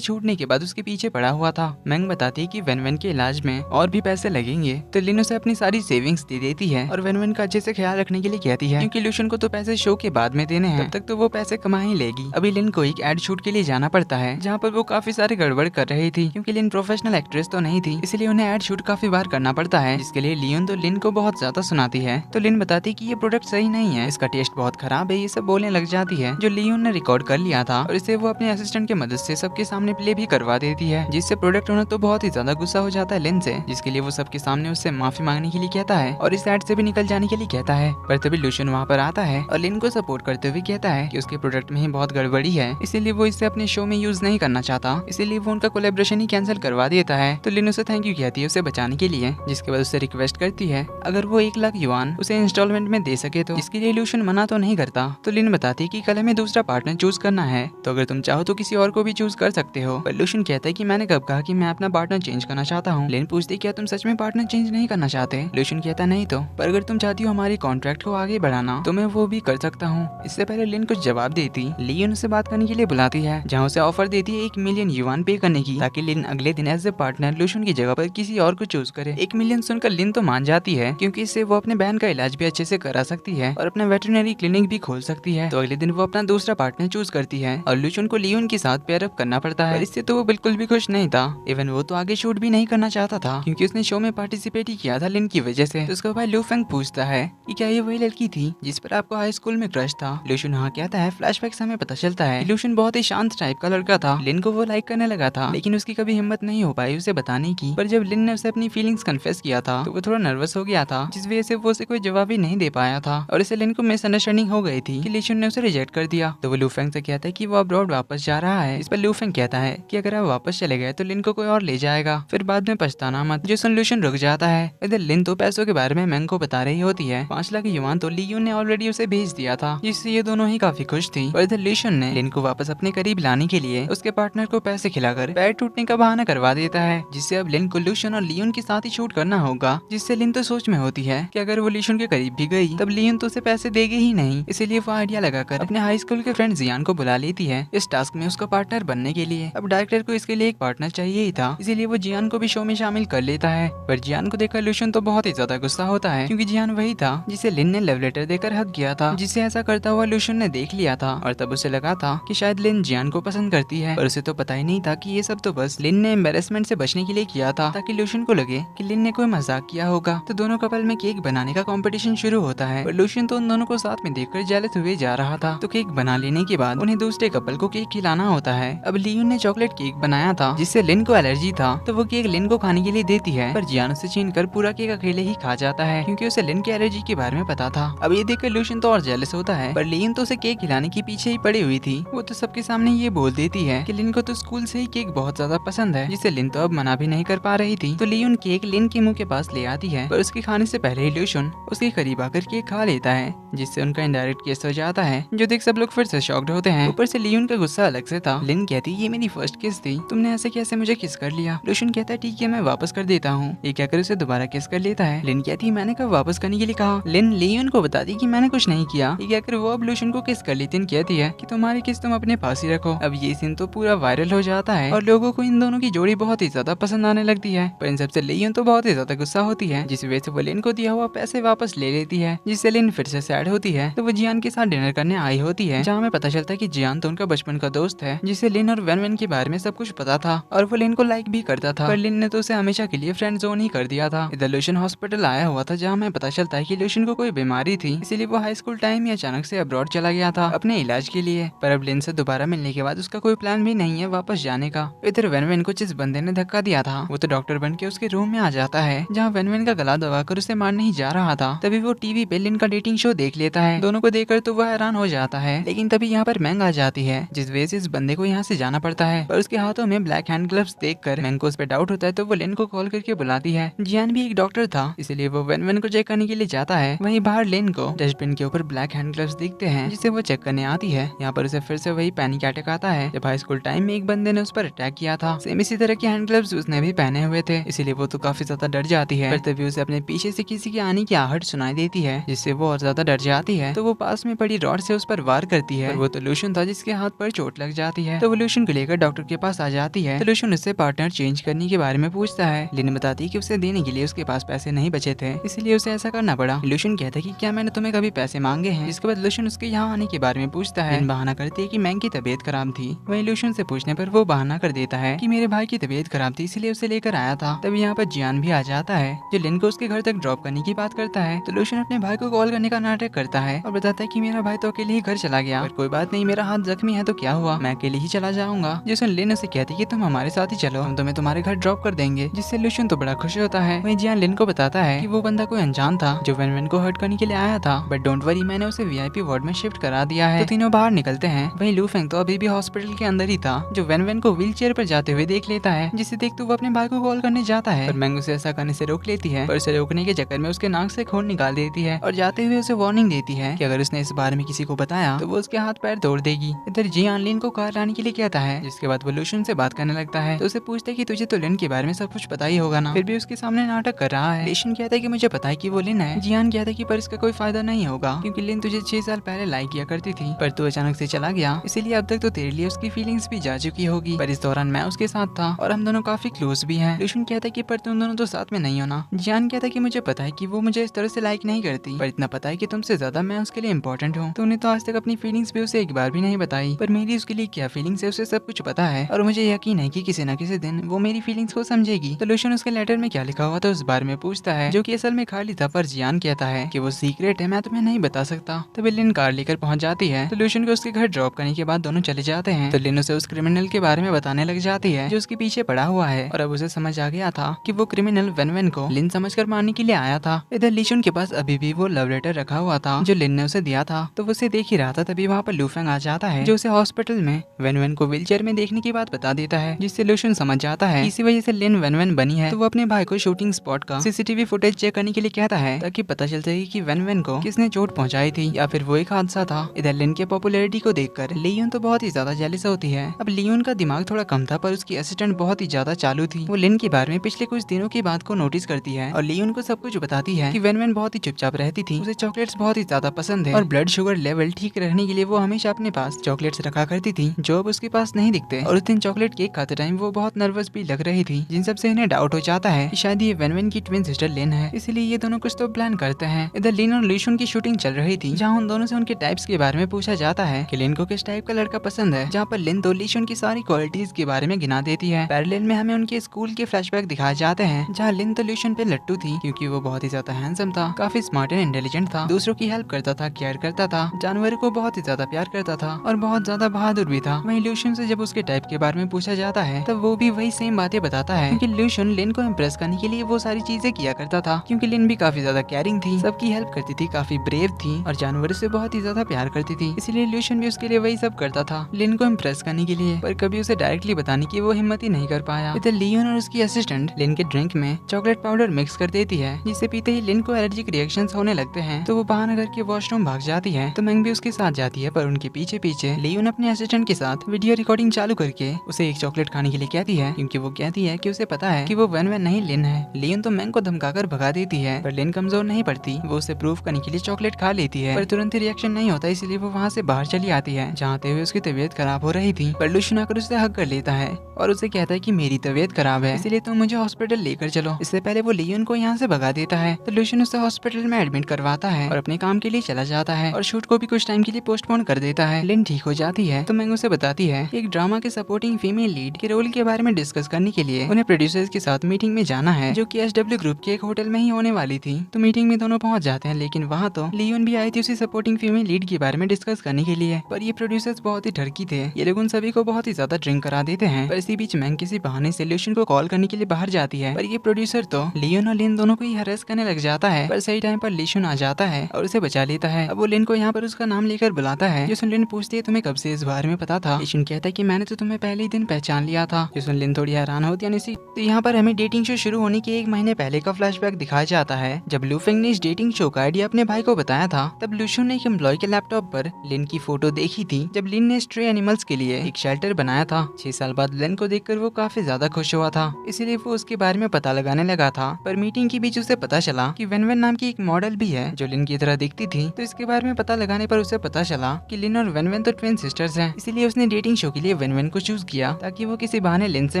छूटने के बाद उसके पीछे पड़ा हुआ था। मैंग बताती है कि वेन वेन के इलाज में और भी पैसे लगेंगे, तो लिन उसे अपनी सारी सेविंग्स दे देती है और वेन वेन का अच्छे से ख्याल रखने के लिए कहती है, क्योंकि लुशियन को तो पैसे शो के बाद में देने हैं, तब तक तो वो पैसे कमा ही लेगी। अभी लिन को एक एड शूट के लिए जाना पड़ता है, जहाँ पर वो काफी सारी गड़बड़ कर रही थी, क्योंकि लिन प्रोफेशनल एक्ट्रेस तो नहीं थी, इसलिए उन्हें एड शूट काफी बार करना पड़ता है, जिसके लिए लियोन तो लिन को बहुत ज्यादा सुनाती है। तो लिन बताती है कि ये प्रोडक्ट सही नहीं है, इसका टेस्ट बहुत खराब है, ये सब बोलने लग जाती है, जो लियोन ने रिकॉर्ड कर लिया था, और इसे वो अपने असिस्टेंट की मदद से सबके सामने प्ले भी करवा देती है, जिससे प्रोडक्ट ओनर तो बहुत ही ज्यादा गुस्सा हो जाता है लिन से, जिसके लिए वो सबके सामने उससे माफी मांगने के लिए कहता है और इस एड से भी निकल जाने के लिए कहता है। पर तभी लुशियन वहाँ पर आता है और लिन को सपोर्ट करते हुए कहता है कि उसके प्रोडक्ट में ही बहुत गड़बड़ी है, इसीलिए वो इसे अपने शो में यूज नहीं करना चाहता, इसीलिए वो उनका कोलैबोरेशन ही कैंसिल करवा देता है। तो लिन उसे थैंक यू कहती है उसे बचाने के लिए, जिसके बाद उससे रिक्वेस्ट करती है अगर वो 1 लाख युआन उसे इंस्टॉलमेंट में दे सके तो, इसके लिए लुशियन मना तो नहीं करता। तो लिन बताती है कि कल हमें दूसरा पार्टनर चूज करना है, तो अगर तुम चाहो तो किसी और को भी चूज कर सकते हो। पर लुशियन कहता है कि मैंने कब कहा कि मैं अपना पार्टनर चेंज करना चाहता हूँ। लिन पूछती क्या तुम सच में पार्टनर चेंज नहीं करना चाहते। लुशियन कहता नहीं तो, पर अगर तुम चाहती हो हमारी कॉन्ट्रैक्ट को आगे बढ़ाना तो मैं वो भी कर सकता हूँ। इससे पहले लिन कुछ जवाब देती लियोन उसे बात करने के लिए बुलाती है, जहाँ उसे ऑफर देती है 1 मिलियन युआन पे करने की, ताकि लिन अगले दिन एज ए पार्टनर लुशियन की जगह पर किसी और को चूज करे। 1 मिलियन सुनकर लिन तो मान जाती है, क्योंकि इससे वो अपने बहन का इलाज भी अच्छे से करा सकती है और अपना वेटरनरी क्लिनिक भी खोल सकती है। तो अगले दिन वो अपना दूसरा पार्टनर चूज करती है और लुशियन को लियोन के साथ पेयर अप करना पड़ता है। इससे तो वो बिल्कुल भी खुश नहीं था, इवन वो तो आगे शूट भी नहीं करना चाहता था, क्योंकि उसने शो में पार्टिसिपेट ही किया था लिन की वजह से। तो उसका भाई लू फेंग पूछता है कि क्या ये वही लड़की थी जिस पर आपको हाई स्कूल में क्रश था। लुशियन हाँ कहता है। फ्लैशबैक से हमें पता चलता है लुशियन बहुत ही शांत टाइप का लड़का था, लिन को वो लाइक करने लगा था, लेकिन उसकी कभी हिम्मत नहीं हो पाई उसे बताने की। पर जब लिन ने उसे अपनी फीलिंग्स कन्फेस किया था तो वो थोड़ा नर्वस हो गया था, जिस वजह से वो उसे कोई जवाब ही नहीं दे पाया था, और इसे लिन को मिसअंडरस्टैंडिंग हो गई थी कि लुशियन ने उसे रिजेक्ट कर दिया। तो वो लू फेंग से कहता है कि वो अब्रॉड वापस जा रहा है। इस पर लू फेंग कहता है कि अगर आप वापस चले गए तो लिन को कोई और ले जाएगा, फिर बाद में पछताना मत। जो सुन लुशियन रुक जाता है। इधर लिन तो पैसों के बारे में मैंग को बता रही होती है। 5 लाख युआन तो लियोन ने ऑलरेडी उसे भेज दिया था, जिससे ये दोनों ही काफी खुश थी। और इधर लुशियन ने लिन को वापस अपने करीब लाने के लिए उसके पार्टनर को पैसे खिलाकर पैर टूटने का बहाना करवा देता है, जिससे अब लिन को लुशियन और लियोन के साथ ही शूट करना होगा। जिससे लिन तो सोच में होती है कि अगर वो लुशियन के करीब भी गई तब लियोन तो उसे पैसे देगी ही नहीं, इसीलिए वो आइडिया लगाकर अपने हाई स्कूल के फ्रेंड जियान को बुला लेती है इस टास्क में उसका पार्टनर बनने के लिए। अब डायरेक्टर को इसके लिए एक पार्टनर चाहिए ही था, इसीलिए वो जियान को भी शो में शामिल कर लेता है। पर जियान को देखकर लुशियन तो बहुत ही ज्यादा गुस्सा होता है, क्योंकि जियान वही था जिसे लिन ने लव लेटर देकर हक किया था, जिसे ऐसा करता हुआ लुशियन ने देख लिया था, और तब उसे लगा था कि शायद लिन जियान को पसंद करती है। पर उसे तो पता ही नहीं था कि ये सब तो बस लिन ने एम्बेरसमेंट से बचने के लिए किया था, ताकि लुशियन को लगे कि लिन ने कोई मजाक किया होगा। तो दोनों कपल में केक बनाने का कंपटीशन शुरू होता है, पर लुशियन तो उन दोनों को साथ में देखकर जेलस हुए जा रहा था। तो केक बना लेने के बाद उन्हें दूसरे कपल को केक खिलाना होता है। अब लियोन ने चॉकलेट केक बनाया था जिससे लिन को एलर्जी था, तो वो केक लिन को खाने के लिए देती है, पर जियान उसे छीन कर पूरा केक अकेले ही खा जाता है, क्योंकि उसे लिन की एलर्जी के बारे में पता था। अब ये देखकर लुशियन तो और जेलस होता है, पर लिन तो उसे केक खिलाने के पीछे ही पड़ी हुई थी। वो तो सबके सामने ये बोल देती है कि लिन को तो स्कूल से ही केक बहुत ज्यादा पसंद है, जिसे लिन तो अब मना भी नहीं कर पा रही थी। तो लियोन केक लिन के मुंह के पास ले आती है, पर उसके खाने से पहले ही लुशियन उसके करीब आकर केक खा लेता है, जिससे उनका इनडायरेक्ट केस हो जाता है, जो देख सब लोग फिर से शॉक्ड होते हैं। ऊपर से लियोन का गुस्सा अलग से था। लिन कहती ये मेरी फर्स्ट किस थी, तुमने ऐसे कैसे मुझे किस कर लिया। लुशियन कहता है ठीक है मैं वापस कर देता हूँ। ये कहकर उसे दोबारा किस कर लेता है। लिन कहती मैंने कब वापस करने के लिए कहा। लिन लियोन को बताती कि मैंने कुछ नहीं किया। ये कहकर वो अब लुशियन को किस कर लेती कहती है कि तुम्हारी किस तुम अपने पास ही रखो। अब ये सीन तो पूरा वायरल हो जाता है और लोगों को इन दोनों की जोड़ी बहुत ही ज्यादा पसंद आने लगती है। पर इन सबसे लियोन तो बहुत ही ज्यादा गुस्सा होती है, जिस वजह से वो लिन को दिया हुआ पैसे वापस ले लेती है, जिससे लिन फिर से सैड होती है। तो वो जियान के साथ डिनर करने आई होती है, जहाँ हमें पता चलता है कि जियान तो उनका बचपन का दोस्त है, जिसे लिन और वेन वेन के बारे में सब कुछ पता था और वो लिन को लाइक भी करता था। पर लिन ने तो उसे हमेशा के लिए फ्रेंड जोन ही कर दिया था। इधर लुशियन हॉस्पिटल आया हुआ था, जहाँ हमें पता चलता है कि लुशियन को कोई बीमारी थी, इसीलिए वो हाई स्कूल टाइम में अचानक से अब्रॉड चला गया था अपने इलाज के लिए। पर अब लिन से दोबारा मिलने के बाद उसका कोई प्लान भी नहीं है वापस जाने का। इधर वेनवेन को जिस बंदे ने धक्का दिया था वो तो डॉक्टर बन के उसके रूम में आ जाता है, जहाँ वेनवेन का गला दबाकर उसे मारने ही जा रहा था। तभी वो टीवी पे लिन का डेटिंग शो देख लेता है। दोनों को देखकर तो वह हैरान हो जाता है, लेकिन तभी यहाँ पर मैंग आ जाती है, जिस वजह से इस बंदे को यहाँ से जाना पड़ता है। पर उसके हाथों में ब्लैक हैंड ग्लव्स देखकर मैंग को उस पर डाउट होता है, तो वो लिन को कॉल करके बुलाती है। जियान भी एक डॉक्टर था, इसलिए वो वेनवेन को चेक करने के लिए जाता है। वहीं बाहर लिन को डस्टबिन के ऊपर ब्लैक हैंड ग्लव्स दिखते हैं, जिसे वो चेक करने आती है। यहाँ पर उसे फिर से वही पैनिक अटैक आता है जब हाई स्कूल टाइम में एक बंदे ने उस पर अटैक किया था। सेम इसी तरह के हैंड ग्लव्स उसने भी पहने हुए थे, इसीलिए वो तो काफी ज्यादा डर जाती है। पर तभी उसे अपने पीछे से किसी के आने की आहट सुनाई देती है, जिससे वो और ज्यादा डर जाती है। तो वो पास में पड़ी रॉड से उस पर वार करती है। वो तो लूशन था जिसके हाथ पर चोट लग जाती है, तो वो लूशन को लेकर डॉक्टर के पास आ जाती है। तो लूशन उससे पार्टनर चेंज करने के बारे में पूछता है। लिन बताती है कि उसे देने के लिए उसके पास पैसे नहीं बचे थे, इसलिए उसे ऐसा करना पड़ा। लूशन कहता है कि क्या मैंने तुम्हें कभी पैसे मांगे हैं? जिसके बाद लूशन उसके यहाँ आने के बारे में पूछता है। लिन बहाना करती है कि मैंग की तबीयत खराब थी। वहीं लूशन से पूछने पर वो बहाना कर देता है कि मेरे भाई की तबीयत खराब थी, इसलिए उसे लेकर आया था। तभी यहाँ पर जियान भी आ जाता है, जो लिन को उसके घर तक ड्रॉप करने की बात करता है। तो लूशन अपने भाई को कॉल करने का नाटक करता है और बताता है कि मेरा भाई तो अकेले ही घर चला गया, पर कोई बात नहीं, मेरा हाथ जख्मी है तो क्या हुआ, मैं अकेले ही चला जाऊंगा। जिसमें लिन उसे कहती है कि तुम हमारे साथ ही चलो, हम तुम्हें तुम्हारे घर ड्रॉप कर देंगे, जिससे लूशन तो बड़ा खुश होता है। वहीं जियान लिन को बताता है कि वो बंदा कोई अनजान था जो वेनवेन को हर्ट करने के लिए आया था, बट डोंट वरी, मैंने उसे वीआईपी वार्ड में शिफ्ट करा दिया है। तो तीनों बाहर निकलते हैं। वहीं लू फेंग तो अभी भी हॉस्पिटल के अंदर ही था, जो वेनवेन को व्हील चेयर पर जाते हुए देख लेता है, जिसे देखते वो अपने भाई को कॉल करने जाता है। पर मैंग उसे ऐसा करने से रोक लेती है, पर उसे रोकने के चक्कर में उसके नाक से खून निकाल देती है और जाते हुए उसे वार्निंग देती है कि अगर उसने इस बारे में किसी को बताया तो वो उसके हाथ पैर तोड़ देगी। इधर जियान लिन को कार लाने के लिए कहता है, जिसके बाद वो लूशन से बात करने लगता है। तो उसे पूछता है कि तुझे तो लिन के बारे में सब कुछ पता ही होगा ना, फिर भी उसके सामने नाटक कर रहा है। लूशन कहता है कि मुझे पता है कि वो लिन है। जियान कहता है कि पर इसका कोई फायदा नहीं होगा, क्योंकि लिन तुझे 6 साल पहले लाइक किया करती थी, पर तू अचानक से चला गया, इसीलिए अब तक तो तेरे लिए उसकी फीलिंग्स भी जा चुकी होगी। पर इस दौरान मैं उसके साथ था और हम दोनों काफी क्लोज भी हैं। लूशन कहता है कि पर तुम दोनों तो साथ में नहीं हो ना। जियान कहता है कि मुझे पता है कि वो मुझे इस तरह से लाइक नहीं करती, पर इतना पता है कि तुमसे ज्यादा मैं उसके लिए इम्पोर्टेंट हूँ। तूने तो आज तक अपनी फीलिंग्स भी उसे एक बार भी नहीं बताई, पर मेरी उसके लिए क्या फीलिंग्स है उसे सब कुछ पता है, और मुझे यकीन है कि किसी न किसी दिन वो मेरी फीलिंग्स को समझेगी। तो लूशन उसके लेटर में क्या लिखा हुआ था उस बारे में पूछता है, जो कि असल में खाली था, पर जियान कहता है कि वो सीक्रेट है, मैं तुम्हें नहीं बता सकता। तभी लिन कार लेकर पहुंच जाती है। तो लूशन को उसके घर ड्रॉप करने के बाद दोनों चले जाते हैं। तो लिन उसे उस क्रिमिनल के बारे में बताने लग जाती है जो उसके पीछे पड़ा हुआ है, और अब उसे समझ आ गया था कि वो क्रिमिनल वेनवेन को लिन समझकर मारने के लिए आया था। इधर लिशन के पास अभी भी वो लव लेटर रखा हुआ था जो लिन ने उसे दिया था, तो वो उसे देख ही रहा था। तभी वहाँ पर लू फेंग आ जाता है, जो उसे हॉस्पिटल में वेनवेन को व्हीलचेयर में देखने की बात बता देता है, जिससे लूशन समझ जाता है इसी वजह से लिन वेनवेन बनी है। तो वो अपने भाई को शूटिंग स्पॉट का सीसीटीवी फुटेज चेक करने के लिए कहता है, ताकि पता चल सके कि वेनवेन को किसने चोट पहुंचाई थी या फिर वो एक हादसा था। इधर लिन के पॉपुलैरिटी को देखकर लियोन तो बहुत ही ज्यादा जेलस होती है। अब लियोन का दिमाग थोड़ा कम था, पर उसकी असिस्टेंट बहुत ही ज्यादा चालू थी। वो लिन के बारे में पिछले कुछ दिनों की बात को नोटिस करती है और लियोन को सब कुछ बताती है कि वेनवेन बहुत ही चुपचाप रहती थी, उसे चॉकलेट्स बहुत ही ज्यादा पसंद है और ब्लड शुगर लेवल ठीक रखने के लिए वो हमेशा अपने पास चॉकलेट्स रखा करती थी, जो अब उसके पास नहीं दिखते। और उस दिन चॉकलेट केक खाते टाइम वो बहुत नर्वस भी लग रही थी, जिन सबसे इन्हें डाउट हो जाता है कि शायद ये वेनवेन की ट्विन सिस्टर लिन है, इसलिए ये दोनों कुछ तो प्लान करते हैं। इधर लिन और लूशन की शूटिंग चल रही थी, जहाँ उन दोनों से उनके टाइप्स के बारे में पूछा जाता है कि लिन को किस टाइप का लड़का पसंद है, जहाँ पर लिन तो लूशन की सारी क्वालिटीज के बारे में गिना देती है। पैरेलल में हमें उनके स्कूल के फ्लैशबैक दिखाए जाते हैं, जहाँ लिन तो लूशन पे लट्टू थी, क्योंकि वो बहुत ही ज्यादा हैंडसम था, काफी स्मार्ट एंड इंटेलिजेंट था, दूसरों की हेल्प करता था, केयर करता था, जानवरों को बहुत ही ज्यादा प्यार करता था और बहुत ज्यादा बहादुर भी था। वहीं लूशन से जब उसके टाइप के बारे में पूछा जाता है तब वो भी वही सेम बातें बताता है, क्योंकि लूशन लिन को इम्प्रेस करने के लिए वो सारी चीजें किया करता था, क्योंकि लिन भी काफी ज्यादा केयरिंग थी, सबकी हेल्प करती थी, काफी ब्रेव थी और जानवरों से बहुत ही ज्यादा प्यार करती थी, इसलिए लूशन भी उसके लिए वही सब करता था लिन को इम्प्रेस करने के लिए, पर कभी उसे डायरेक्टली बताने की वो हिम्मत ही नहीं कर पाया। इधर लियोन और उसकी असिस्टेंट लिन के ड्रिंक में चॉकलेट पाउडर मिक्स कर देती है, जिसे पीते ही लिन को एलर्जिक रिएक्शंस होने लगते हैं, तो वो बहाना करके वॉशरूम भाग जाती है। तो मैंग भी उसके साथ जाती है, पर उनके पीछे पीछे लियोन अपने असिस्टेंट के साथ वीडियो रिकॉर्डिंग चालू करके उसे एक चॉकलेट खाने के लिए कहती है, क्योंकि वो कहती है कि उसे पता है कि वो वेनवेन नहीं लिन है। लियोन तो मैंग को धमकाकर भगा देती है, पर लिन कमजोर नहीं पड़ती, वो उसे प्रूव करने के लिए चॉकलेट खा लेती है, पर तुरंत रिएक्शन नहीं होता, इसलिए वो वहाँ से बाहर चली आती है, जहाँ हुए उसकी तबीयत खराब हो रही थी। पर लूशन आकर उसे हक कर लेता है और उसे कहता है कि मेरी तबीयत खराब है, इसलिए तुम मुझे हॉस्पिटल लेकर चलो। इससे पहले वो लियोन को यहाँ से भगा देता है, तो लूशन उसे हॉस्पिटल में एडमिट करवाता है और अपने काम के लिए चला जाता है और शूट को भी कुछ टाइम के लिए पोस्टपोन कर देता है। लिन ठीक हो जाती है तो मैंग उसे बताती है एक ड्रामा के सपोर्टिंग फीमेल लीड के रोल के बारे में डिस्कस करने के लिए उन्हें प्रोड्यूसर्स के साथ मीटिंग में जाना है, जो कि एसडब्ल्यू ग्रुप के एक होटल में ही होने वाली थी। तो मीटिंग में दोनों पहुंच जाते हैं, लेकिन वहाँ तो लियोन भी आई थी उसी सपोर्टिंग फीमेल लीड के बारे में डिस्कस करने के लिए, पर ये प्रोड्यूसर्स बहुत ही ठरकी थे, ये लोग उन सभी को बहुत ही ही ज्यादा ड्रिंक करा देते हैं। पर इसी बीच मैंग किसी बहाने से लूशियन को कॉल करने के लिए बाहर जाती है, पर ये प्रोड्यूसर तो लियोन और लिन दोनों को ही हरेस करने लग जाता है। पर सही टाइम पर लूशियन आ जाता है और उसे बचा लेता है। अब वो लिन को यहाँ पर उसका नाम लेकर बुलाता है। जिसमें लिन पूछती है तुम्हें कब से इस बारे में पता था। लूशियन कहता है कि मैंने तो तुम्हें पहले ही दिन पहचान लिया था। जिसमें लिन थोड़ी हैरान होती है। तो यहाँ पर हमें डेटिंग शो शुरू होने के 1 महीने पहले का फ्लैशबैक दिखाया जाता है। जब लू फेंग ने इस डेटिंग शो का आइडिया अपने भाई को बताया था, तब लूशियन ने एक एम्प्लॉय के लैपटॉप पर लिन की फोटो देखी थी, जब लिन ने स्ट्रे एनिमल्स के लिए एक शेल्टर बनाया था। 6 साल बाद लिन को देखकर वो काफी ज्यादा खुश हुआ था, इसीलिए वो उसके बारे में पता लगाने लगा था। पर मीटिंग के बीच उसे पता चला कि वेन वेन नाम की एक मॉडल भी है जो लिन की तरह दिखती थी। तो इसके बारे में पता लगाने पर उसे पता चला कि लिन और वेन वेन तो ट्विन सिस्टर्स हैं। इसीलिए उसने डेटिंग शो के लिए वेन वेन को चूज किया ताकि वो किसी बहाने लिन से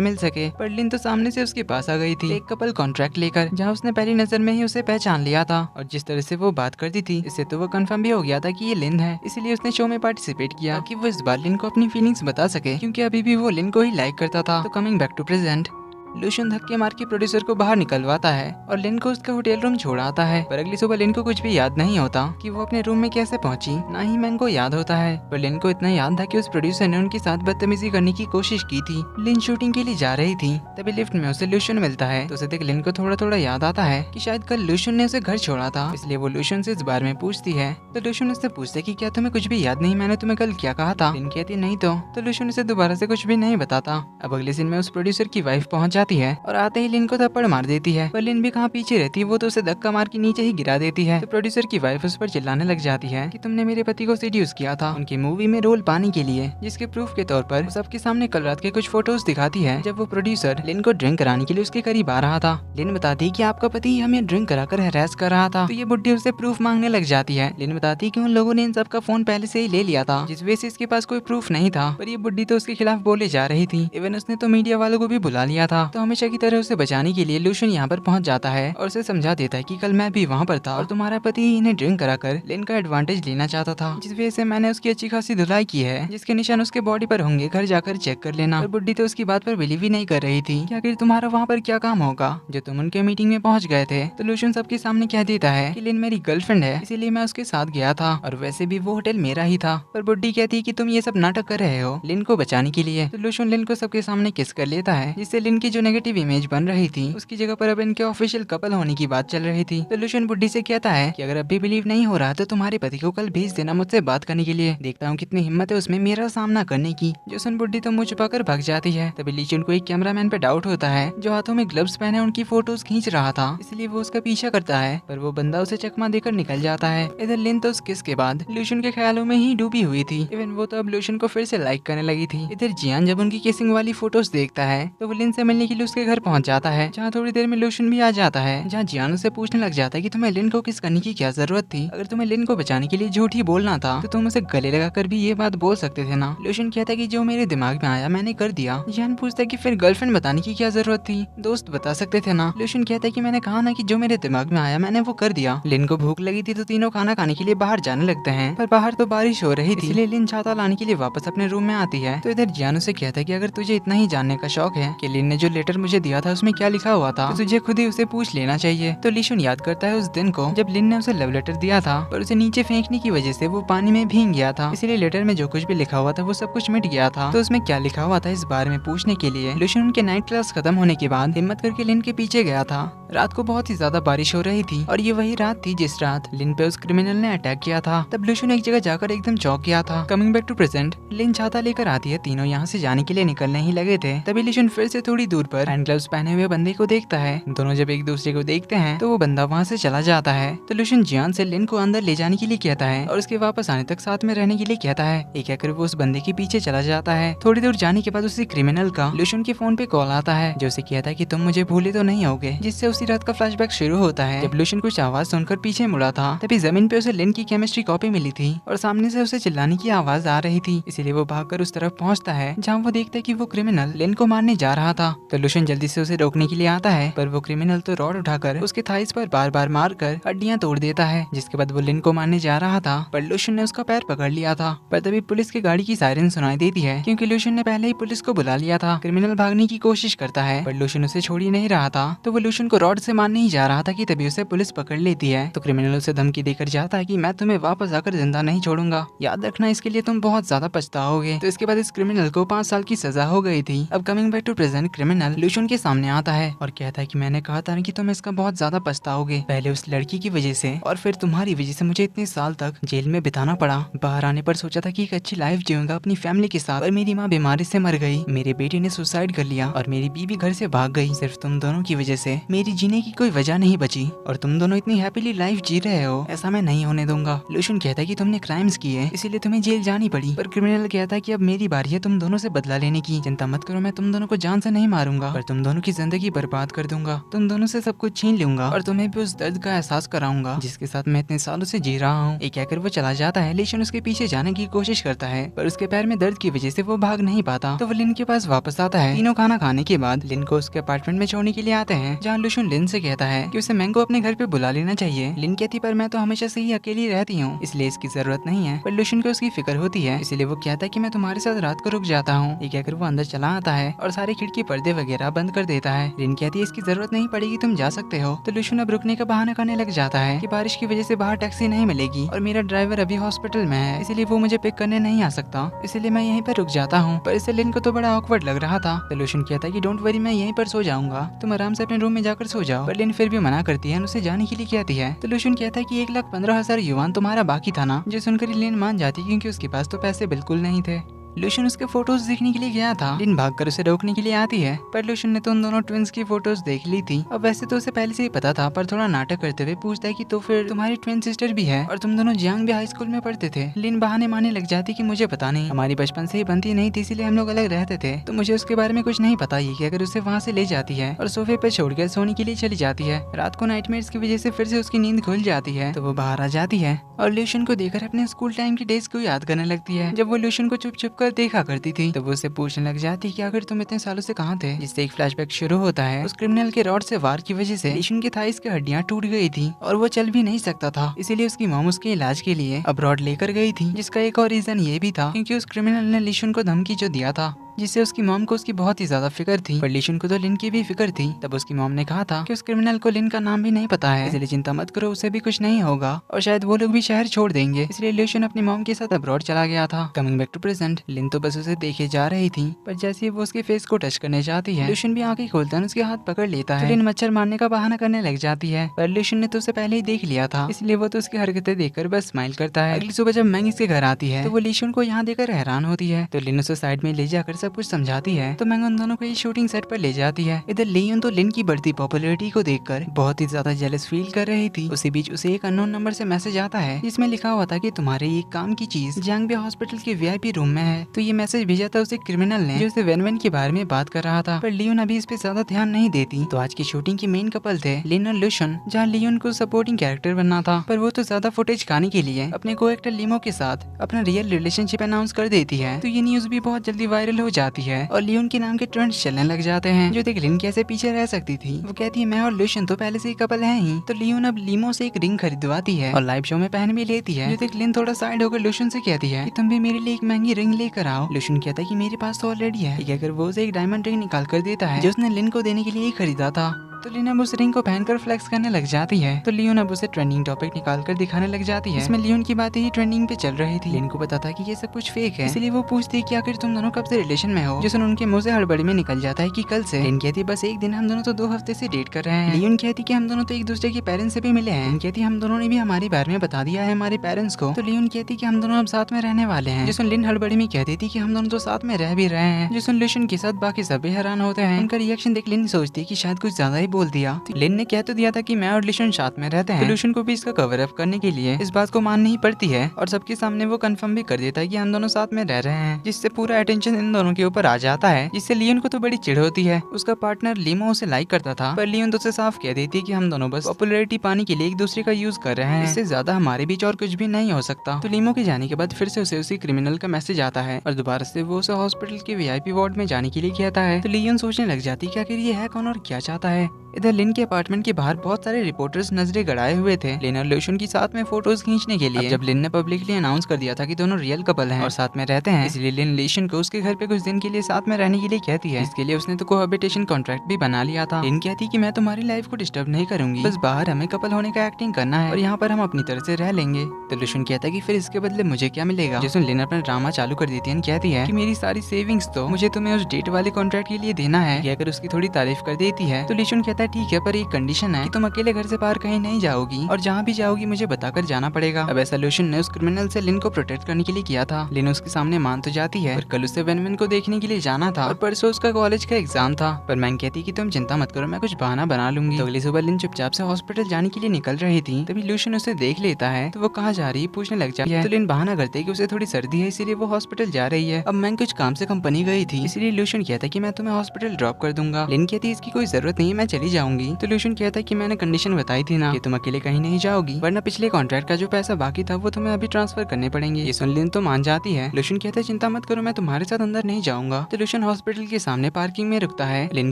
मिल सके। पर लिन तो सामने से उसके पास आ गई थी, एक कपल कॉन्ट्रैक्ट लेकर, जहाँ उसने पहली नजर में ही उसे पहचान लिया था। और जिस तरह से वो बात करती थी, इससे तो वो कंफर्म भी हो गया था कि ये लिन है। इसीलिए उसने शो में पार्टिसिपेट किया कि वो इस बार लिन को अपनी फीलिंग्स बता सके, क्योंकि अभी भी वो लिन को ही लाइक करता था। तो coming back to present, Lucian धक्के मार के प्रोड्यूसर को बाहर निकलवाता है और लिन को उसका होटल रूम छोड़ाता है। पर अगली सुबह लिन को कुछ भी याद नहीं होता कि वो अपने रूम में कैसे पहुंची, ना ही मैंग को याद होता है। पर लिन को इतना याद था कि उस प्रोड्यूसर ने उनके साथ बदतमीजी करने की कोशिश की थी। लिन शूटिंग के लिए जा रही थी, तभी लिफ्ट में उसे लूशियन मिलता है। तो उसे देख लिन को थोड़ा थोड़ा याद आता है कि शायद कल लूशियन ने उसे घर छोड़ा था, इसलिए वो लूशियन से इस बारे में पूछती है। तो लूशियन उससे पूछता है कि क्या तुम्हें कुछ भी याद नहीं, मैंने तुम्हें कल क्या कहा था। लिन कहती नहीं तो लूशियन उसे दोबारा से कुछ भी नहीं बताता। अब अगले दिन में उस प्रोड्यूसर की वाइफ पहुंच जाती है और आते ही लिन को थप्पड़ मार देती है। पर लिन भी कहाँ पीछे रहती है, वो तो उसे धक्का मार के नीचे ही गिरा देती है। तो प्रोड्यूसर की वाइफ उस पर चिल्लाने लग जाती है कि तुमने मेरे पति को सीड्यूस किया था उनकी मूवी में रोल पाने के लिए, जिसके प्रूफ के तौर पर सबके सामने कल रात के कुछ फोटोज दिखाती है जब वो प्रोड्यूसर लिन को ड्रिंक कराने के लिए उसके करीब आ रहा था। लिन बताती है कि आपका पति हमें ड्रिंक कराकर हैरेस कर रहा था। तो ये बुढ़ी उससे प्रूफ मांगने लग जाती है। लिन बताती है कि उन लोगों ने इन सबका फोन पहले से ही ले लिया था, जिस वजह से इसके पास कोई प्रूफ नहीं था। पर ये बुढ़ी तो उसके खिलाफ बोले जा रही थी। इवन उसने तो मीडिया वालों को भी बुला लिया था। तो हमेशा की तरह उसे बचाने के लिए लूशियन यहाँ पर पहुंच जाता है और उसे समझा देता है कि कल मैं भी वहाँ पर था और तुम्हारा पति इन्हें ड्रिंक कराकर लिन का एडवांटेज लेना चाहता था, जिस वजह से मैंने उसकी अच्छी खासी धुलाई की है, जिसके निशान उसके बॉडी पर होंगे, घर जाकर चेक कर लेना। और बुड्ढी तो उसकी बात पर बिलीव ही नहीं कर रही थी कि आखिर तुम्हारा वहाँ पर क्या काम होगा जो तुम उनके मीटिंग में पहुंच गए थे। तो लूशियन सबके सामने कह देता है कि लिन मेरी गर्लफ्रेंड है, इसीलिए मैं उसके साथ गया था और वैसे भी वो होटल मेरा ही था। पर बुड्ढी कहती है कि तुम ये सब नाटक कर रहे हो लिन को बचाने के लिए। तो लूशियन लिन को सबके सामने किस कर लेता है, जिससे लिन की जो नेगेटिव इमेज बन रही थी उसकी जगह पर अब इनके ऑफिशियल कपल होने की बात चल रही थी। तो लूशियन बुड्ढी से कहता है कि अगर अभी बिलीव नहीं हो रहा तो तुम्हारे पति को कल भेज देना मुझसे बात करने के लिए, देखता हूँ कितनी हिम्मत है उसमें मेरा सामना करने की। जो सुन बुड्ढी तो मुंह छुपाकर भाग जाती है। तभी लूशियन को एक कैमरामैन पे डाउट होता है जो हाथों में ग्लव्स पहने उनकी फोटोज खींच रहा था, इसलिए वो उसका पीछा करता है। पर वो बंदा उसे चकमा देकर निकल जाता है। इधर लिन तो उस किस के बाद लूशियन के ख्यालों में ही डूबी हुई थी। इवन वो तो अब लूशियन को फिर से लाइक करने लगी थी। इधर जियान जब उनकी किसिंग वाली फोटोज देखता है तो वो लिन से मिलने के लिए उसके घर पहुंच जाता है, जहाँ थोड़ी देर में लूशियन भी आ जाता है, जहाँ जियान से पूछने लग जाता है कि तुम्हें लिन को किस करने की क्या जरूरत थी। अगर तुम्हें लिन को बचाने के लिए झूठ ही बोलना था तो तुम उसे गले लगाकर भी ये बात बोल सकते थे ना। लूशियन कहता है कि जो मेरे दिमाग में आया मैंने कर दिया। जियान पूछता है कि फिर गर्लफ्रेंड बताने की क्या जरूरत थी, दोस्त बता सकते थे ना। लूशियन कहता है कि मैंने कहा ना कि जो मेरे दिमाग में आया मैंने वो कर दिया। लिन को भूख लगी थी तो तीनों खाना खाने के लिए बाहर जाने लगते हैं, पर बाहर तो बारिश हो रही थी, इसलिए लिन छाता लाने के लिए वापस अपने रूम में आती है। तो इधर जियान उसे कहता है कि अगर तुझे इतना ही जानने का शौक है कि लिन ने जो लेटर मुझे दिया था उसमें क्या लिखा हुआ था, तो तुझे खुद ही उसे पूछ लेना चाहिए। तो लूशियन याद करता है उस दिन को जब लिन ने उसे लव लेटर दिया था, पर उसे नीचे फेंकने की वजह से वो पानी में भीग गया था, इसलिए लेटर में जो कुछ भी लिखा हुआ था वो सब कुछ मिट गया था। तो उसमें क्या लिखा हुआ था इस बारे में पूछने के लिए लूशियन उनके नाइट क्लास खत्म होने के बाद हिम्मत करके लिन के पीछे गया था। रात को बहुत ही ज्यादा बारिश हो रही थी और ये वही रात थी जिस रात लिन पे उस क्रिमिनल ने अटैक किया था। तब लूशियन एक जगह जाकर एकदम चौंक गया था। कमिंग बैक टू प्रेजेंट, लिन छाता लेकर आती है, तीनों यहाँ से जाने के लिए निकलने ही लगे थे। तभी लूशियन फिर से थोड़ी दूर पर हैंड ग्लव्स पहने हुए बंदे को देखता है। दोनों जब एक दूसरे को देखते हैं तो वो बंदा वहाँ से चला जाता है। तो लूशियन जियान से लिन को अंदर ले जाने के लिए कहता है और उसके वापस आने तक साथ में रहने के लिए कहता है। एक कहकर वो उस बंदे के पीछे चला जाता है। थोड़ी दूर जाने के बाद उसी क्रिमिनल का लूशियन के फोन पे कॉल आता है जो उसे कहता है कि तुम मुझे भूले तो नहीं होगे, जिससे उसी रात का फ्लैशबैक शुरू होता है। जब लूशियन कुछ आवाज सुनकर पीछे मुड़ा था तभी जमीन पे उसे लिन की केमिस्ट्री कॉपी मिली थी और सामने से उसे चिल्लाने की आवाज आ रही थी, इसीलिए वो भागकर उस तरफ पहुंचता है जहाँ वो देखता है कि वो क्रिमिनल लिन को मारने जा रहा था। तो लुशन जल्दी से उसे रोकने के लिए आता है, पर वो क्रिमिनल तो रॉड उठाकर उसके थाइस पर बार बार मार कर हड्डियां तोड़ देता है। जिसके बाद वो लिन को मारने जा रहा था, पर लुशन ने उसका पैर पकड़ लिया था। पर तभी पुलिस की गाड़ी की सायरन सुनाई देती है, क्योंकि लुशन ने पहले ही पुलिस को बुला लिया था। क्रिमिनल भागने की कोशिश करता है, पर लुशन उसे छोड़ ही नहीं रहा था। तो वो लुशन को रॉड से मारने ही जा रहा था कि तभी उसे पुलिस पकड़ लेती है। तो क्रिमिनल उसे धमकी देकर जाता है कि मैं तुम्हें वापस आकर जिंदा नहीं छोड़ूंगा, याद रखना इसके लिए तुम बहुत ज्यादा पछताओगे। तो इसके बाद इस क्रिमिनल को 5 साल की सजा हो गई थी। अब coming back to present, criminal लुशन के सामने आता है और कहता है कि मैंने कहा था कि तुम इसका बहुत ज्यादा पछताओगे, पहले उस लड़की की वजह से और फिर तुम्हारी वजह से मुझे इतने साल तक जेल में बिताना पड़ा। बाहर आने पर सोचा था कि एक अच्छी लाइफ जीऊंगा अपनी फैमिली के साथ, और मेरी माँ बीमारी से मर गई, मेरे बेटे ने सुसाइड कर लिया और मेरी बीवी घर से भाग गई। सिर्फ तुम दोनों की वजह से मेरी जीने की कोई वजह नहीं बची और तुम दोनों इतनी हैप्पीली लाइफ जी रहे हो, ऐसा मैं नहीं होने दूंगा। लुशन कहता है कि तुमने क्राइम्स किए इसीलिए तुम्हें जेल जानी पड़ी, पर क्रिमिनल कहता है कि अब मेरी बारी है तुम दोनों से बदला लेने की। चिंता मत करो, मैं तुम दोनों को जान से नहीं मारूंगा, पर तुम दोनों की जिंदगी बर्बाद कर दूंगा, तुम दोनों से सब कुछ छीन लूंगा और तुम्हें भी उस दर्द का एहसास कराऊंगा जिसके साथ मैं इतने सालों से जी रहा हूँ। ये कहकर वो चला जाता है। लुशन उसके पीछे जाने की कोशिश करता है, पर उसके पैर में दर्द की वजह से वो भाग नहीं पाता। तो वो लिन के पास वापस आता है। तीनों खाना खाने के बाद लिन को उसके अपार्टमेंट में छोड़ने के लिए आते हैं, जहाँ लुशन लिन से कहता है कि उसे मैंगो अपने घर पे बुला लेना चाहिए। लिन कहती पर मैं तो हमेशा से ही अकेली रहती हूँ, इसलिए इसकी जरूरत नहीं है। पर लुशन को उसकी फिक्र होती है, इसलिए वो कहता है कि मैं तुम्हारे साथ रात को रुक जाता हूँ। ये कहकर वो अंदर चला आता है और सारे खिड़की पर्दे वगैरह बंद कर देता है। लिन कहती है इसकी जरूरत नहीं पड़ेगी, तुम जा सकते हो। तो लुशन अब रुकने का बहाना करने लग जाता है कि बारिश की वजह से बाहर टैक्सी नहीं मिलेगी और मेरा ड्राइवर अभी हॉस्पिटल में है, इसलिए वो मुझे पिक करने नहीं आ सकता, इसलिए मैं यहीं पर रुक जाता हूँ। पर इससे लिन को तो बड़ा ऑकवर्ड लग रहा था। तो लुशन कहता है कि डोंट वरी, मैं यहीं पर सो जाऊंगा, तुम आराम से अपने रूम में जाकर सो जाओ। पर लिन फिर भी मना करती है, उसे जाने के लिए कहती है। तो लुशन कहता है कि 1,15,000 युवान तुम्हारा बाकी था ना, जो सुनकर लिन मान जाती क्योंकि उसके पास तो पैसे बिल्कुल नहीं थे। लुशन उसके फोटोज देखने के लिए गया था। लिन भागकर उसे रोकने के लिए आती है, पर लुशन ने तो उन दोनों ट्विंस की फोटोज देख ली थी। अब वैसे तो उसे पहले से ही पता था, पर थोड़ा नाटक करते हुए पूछता है कि तो फिर तुम्हारी ट्विन सिस्टर भी है और तुम दोनों जियांग भी हाई स्कूल में पढ़ते थे। लिन बहाने मारने लग जाती कि मुझे पता नहीं, हमारी बचपन से ही बनती नहीं थी, इसीलिए हम लोग अलग रहते थे, तो मुझे उसके बारे में कुछ नहीं पता। ये कहकर उसे वहाँ से ले जाती है और सोफे पर छोड़कर सोने के लिए चली जाती है। रात को नाइटमेयर्स की वजह से फिर से उसकी नींद खुल जाती है, तो वो बाहर आ जाती है और लुशन को देखकर अपने स्कूल टाइम की डेज को याद करने लगती है, जब वो लुशन को चुप चुप कर देखा करती थी। तो वो उसे पूछने लग जाती कि आखिर तुम इतने सालों से कहाँ थे, जिससे एक फ्लैशबैक शुरू होता है। उस क्रिमिनल के रॉड से वार की वजह से लुशन की थाइस की हड्डियां टूट गई थी और वो चल भी नहीं सकता था, इसीलिए उसकी मॉम उसके इलाज के लिए अब्रॉड लेकर गई थी। जिसका एक और रीजन ये भी था क्योंकि उस क्रिमिनल ने लुशन को धमकी जो दिया था, जिससे उसकी मॉम को उसकी बहुत ही ज्यादा फिक्र थी, पर लुशन को तो लिन की भी फिक्र थी। तब उसकी मॉम ने कहा था कि उस क्रिमिनल को लिन का नाम भी नहीं पता है, इसलिए चिंता मत करो, उसे भी कुछ नहीं होगा और शायद वो लोग भी शहर छोड़ देंगे। इसलिए लुशन अपनी मॉम के साथ अब्रॉड चला गया था। कमिंग बैक टू प्रेजेंट, लिन तो बस उसे देखे जा रही थी, पर जैसे वो उसके फेस को टच करने जाती है, लुशन भी आंखें खोलता है, उसके हाथ पकड़ लेता है। लिन मच्छर मारने का बहाना करने लग जाती है, पर लुशन ने तो उसे पहले ही देख लिया था, इसलिए वो तो उसकी हरकतें देखकर बस स्माइल करता है। अगली सुबह जब मैंग इसके घर आती है, तो वो लुशन को यहाँ देखकर हैरान होती है। तो लिन उसे साइड में ले जाकर सब कुछ समझाती है। तो मैंग उन दोनों को ये शूटिंग सेट पर ले जाती है। इधर लियोन तो लिन की बढ़ती पॉपुलैरिटी को देखकर बहुत ही ज्यादा जेलस फील कर रही थी। उसी बीच उसे एक अननोन नंबर से मैसेज आता है, जिसमें लिखा हुआ था कि तुम्हारे एक काम की चीज जियांग हॉस्पिटल के वीआईपी रूम में है। तो ये मैसेज भेजा था उसे क्रिमिनल ने, जो उसे वेन के बारे में बात कर रहा था, पर लियोन अभी इस पे ज्यादा ध्यान नहीं देती। तो आज की शूटिंग के मेन कपल थे लिन और लुशन, जहाँ लियोन को सपोर्टिंग कैरेक्टर बनना था, पर वो तो ज्यादा फुटेज खाने के लिए अपने को एक्टर लिमो के साथ अपना रियल रिलेशनशिप अनाउंस कर देती है। तो ये न्यूज भी बहुत जल्दी वायरल हो जाती है और लियोन के नाम के ट्रेंड्स चलने लग जाते हैं, जो देख लिन कैसे पीछे रह सकती थी। वो कहती है मैं और लुशन तो पहले से ही कपल हैं ही। तो लियोन अब लीमो से एक रिंग खरीदवाती है और लाइव शो में पहन भी लेती है। जो देख लिन थोड़ा साइड होकर लुशन से कहती है कि तुम भी मेरे लिए एक महंगी रिंग लेकर आओ। लुशन कहता है कि मेरे पास तो ऑलरेडी है। अगर वो उसे एक डायमंड रिंग निकाल कर देता है, जो उसने लिन को देने के लिए ही खरीदा था। तो लिन अब उस रिंग को पहनकर फ्लेक्स करने लग जाती है। तो लियोन अब उसे ट्रेंडिंग टॉपिक निकालकर दिखाने लग जाती है। इसमें लियोन की बातें ही ट्रेंडिंग पे चल रही थी। लिन को पता था कि ये सब कुछ फेक है, इसलिए वो पूछती है कि आखिर तुम दोनों कब से रिलेशन में हो, जो सुन उनके मुंह से हड़बड़ी में निकल जाता है कि कल से। लिन कहती बस एक दिन, हम दोनों तो 2 हफ्ते से डेट कर रहे हैं। लियोन कहती कि हम दोनों तो एक दूसरे के पेरेंट्स से भी मिले हैं। कहती हम दोनों ने भी हमारे बारे में बता दिया है हमारे पेरेंट्स को। तो लियोन कहती कि हम दोनों अब साथ में रहने वाले हैं। जो सुन लिन हड़बड़ी में कहती थी कि हम दोनों तो साथ में रह भी रहे हैं। जो सुन लुशन के साथ बाकी सभी हैरान होते हैं। उनका रिएक्शन देख लिन सोचती कि शायद कुछ ज्यादा ही बोल दिया। तो लिन ने कह तो दिया था कि मैं और लुशन साथ में रहते हैं। तो लुशन को भी इसका कवर अप करने के लिए इस बात को माननी ही पड़ती है और सबके सामने वो कंफर्म भी कर देता है कि हम दोनों साथ में रह रहे हैं, जिससे पूरा अटेंशन इन दोनों के ऊपर आ जाता है, जिससे लियोन को तो बड़ी चिढ़ होती है। उसका पार्टनर लीमो उसे लाइक करता था, पर लियोन तो उसे साफ कह देती है कि हम दोनों बस पॉपुलैरिटी पाने के लिए एक दूसरे का यूज कर रहे हैं, इससे ज्यादा हमारे बीच और कुछ भी नहीं हो सकता। तो लीमो के जाने के बाद फिर से उसे उसी क्रिमिनल का मैसेज आता है और दोबारा से वो उसे हॉस्पिटल के वीआईपी वार्ड में जाने के लिए कहता है। तो लियोन सोचने लग जाती है कि आखिर ये है कौन और क्या चाहता है। इधर लिन के अपार्टमेंट के बाहर बहुत सारे रिपोर्टर्स नजरें गड़ाए हुए थे लिन और लुशन की साथ में फोटोज खींचने के लिए। अब जब लिन ने पब्लिकली अनाउंस कर दिया था कि दोनों रियल कपल हैं और साथ में रहते हैं, इसलिए लिन लुशन को उसके घर पे कुछ दिन के लिए साथ में रहने के लिए कहती है। इसके लिए उसने तो कोहैबिटेशन कॉन्ट्रैक्ट भी बना लिया था। लिन कहती कि मैं तुम्हारी लाइफ को डिस्टर्ब नहीं करूंगी, बस बाहर हमें कपल होने का एक्टिंग करना है और यहाँ पर हम अपनी तरह से रह लेंगे। तो लुशन कहता है कि फिर इसके बदले मुझे क्या मिलेगा। जिसमें लिन अपना ड्रामा चालू कर देती है, कहती है कि मेरी सारी सेविंग्स तो मुझे तुम्हें उस डेट वाले कॉन्ट्रैक्ट के लिए देना है। अगर उसकी थोड़ी तारीफ कर देती है तो लुशन कहता है ठीक है, पर एक कंडीशन है कि तुम अकेले घर से बाहर कहीं नहीं जाओगी और जहाँ भी जाओगी मुझे बताकर जाना पड़ेगा। अब ऐसा लुशन ने उस क्रिमिनल से लिन को प्रोटेक्ट करने के लिए किया था। लिन उसके सामने मान तो जाती है, पर कल उसे वेन को देखने के लिए जाना था और परसों उसका कॉलेज का एग्जाम था। पर मैंग कहती कि तुम चिंता मत करो, मैं कुछ बहाना बना लूंगी। तो अगली सुबह लिन चुपचाप से हॉस्पिटल जाने के लिए निकल रही थी, तभी लुशन उसे देख लेता है। तो वो कहाँ जा रही है पूछने लग जाती है। तो लिन बहाना करते है कि उसे थोड़ी सर्दी है, इसीलिए वो हॉस्पिटल जा रही है। अब मैंग कुछ काम से कंपनी गई थी, इसलिए लुशन कहता है कि मैं तुम्हें हॉस्पिटल ड्रॉप कर दूंगा। लिन कहती है इसकी कोई जरूरत नहीं, मैं चली जाऊंगी। तो लुशन कहता है कि मैंने कंडीशन बताई थी ना कि तुम अकेले कहीं नहीं जाओगी, वरना पिछले कॉन्ट्रैक्ट का जो पैसा बाकी था वो तुम्हें अभी ट्रांसफर करने पड़ेंगे। ये सुन लिन तो मान जाती है। लुशन कहता है चिंता मत करो, मैं तुम्हारे साथ अंदर नहीं जाऊंगा। तो लुशन हॉस्पिटल के सामने पार्किंग में रुकता है। लिन